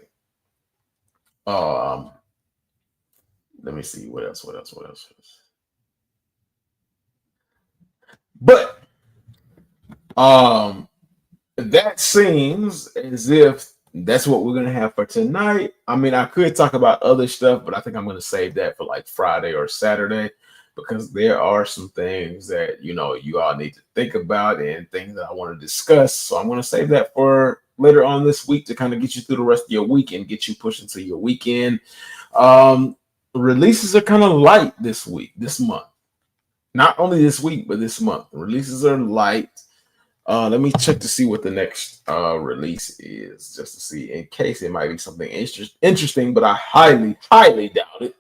Speaker 1: Let me see what else. But that seems as if that's what we're gonna have for tonight. I mean, I could talk about other stuff, but I think I'm gonna save that for like Friday or Saturday, because there are some things that, you know, you all need to think about and things that I want to discuss. So I'm gonna save that for later on this week to kind of get you through the rest of your week and get you pushed into your weekend. Releases are kind of light this month. Not only this week, but this month. The releases are light. Let me check to see what the next release is, just to see, in case it might be something interesting, but I highly doubt it.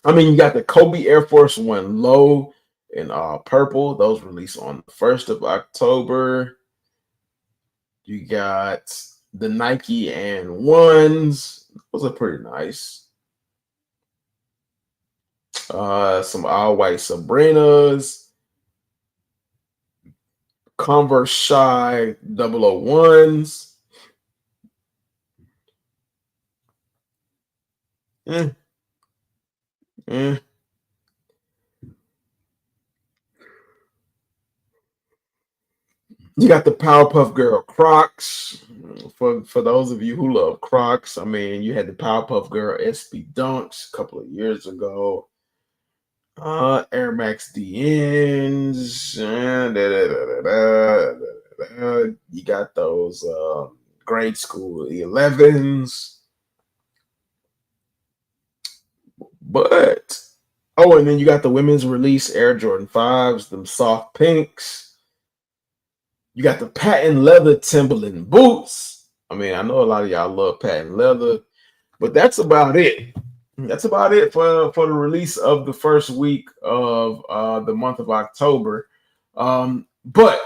Speaker 1: I mean, you got the Kobe Air Force One Low in purple. Those release on the 1st of October. You got the Nike and ones. Those are pretty nice. Some all white Sabrinas. Converse Shy 001s. You got the Powerpuff Girl Crocs. For those of you who love Crocs, I mean, you had the Powerpuff Girl SB Dunks a couple of years ago. Air Max DNs. You got those grade school 11s. But, and then you got the women's release Air Jordan 5s, them soft pinks. You got the patent leather Timberland boots. I mean, I know a lot of y'all love patent leather, but that's about it. That's about it for the release of the first week of the month of October. But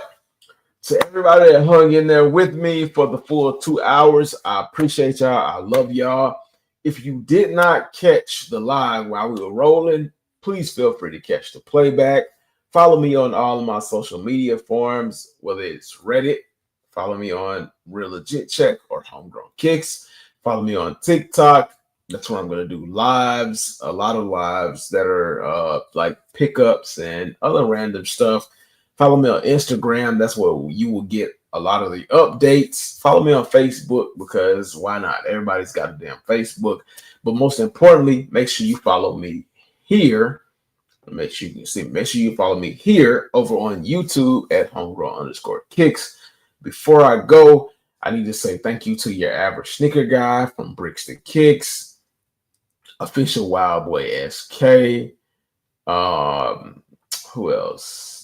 Speaker 1: To everybody that hung in there with me for the full 2 hours, I appreciate y'all. I love y'all. If you did not catch the live while we were rolling, please feel free to catch the playback. Follow me on all of my social media forums, whether it's Reddit. Follow me on Real Legit Check or Homegrown Kicks. Follow me on TikTok. That's where I'm going to do lives, a lot of lives that are like pickups and other random stuff. Follow me on Instagram. That's where you will get a lot of the updates. Follow me on Facebook because why not? Everybody's got a damn Facebook. But most importantly, make sure you follow me here. Make sure you follow me here over on YouTube at homegrown_kicks. Before I go, I need to say thank you to your average sneaker guy from Bricks to Kicks, Official Wild Boy SK, who else?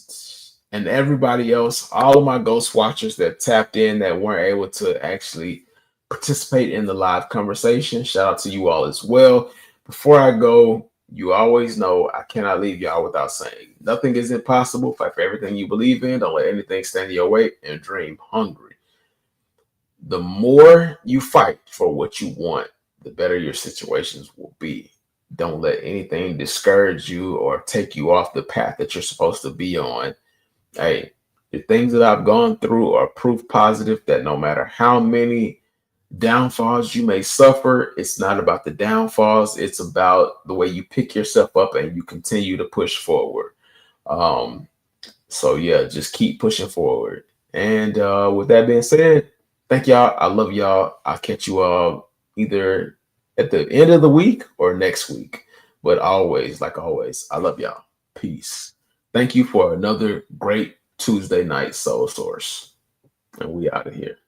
Speaker 1: And everybody else, all of my ghost watchers that tapped in that weren't able to actually participate in the live conversation. Shout out to you all as well. Before I go, you always know I cannot leave y'all without saying nothing is impossible. Fight for everything you believe in. Don't let anything stand in your way, and dream hungry. The more you fight for what you want, the better your situations will be. Don't let anything discourage you or take you off the path that you're supposed to be on. Hey, the things that I've gone through are proof positive that no matter how many downfalls you may suffer, it's not about the downfalls. It's about the way you pick yourself up and you continue to push forward. So yeah, just keep pushing forward. And with that being said, thank y'all. I love y'all. I'll catch you all either at the end of the week or next week. But always, like always, I love y'all. Peace. Thank you for another great Tuesday night Soul Source. And we out of here.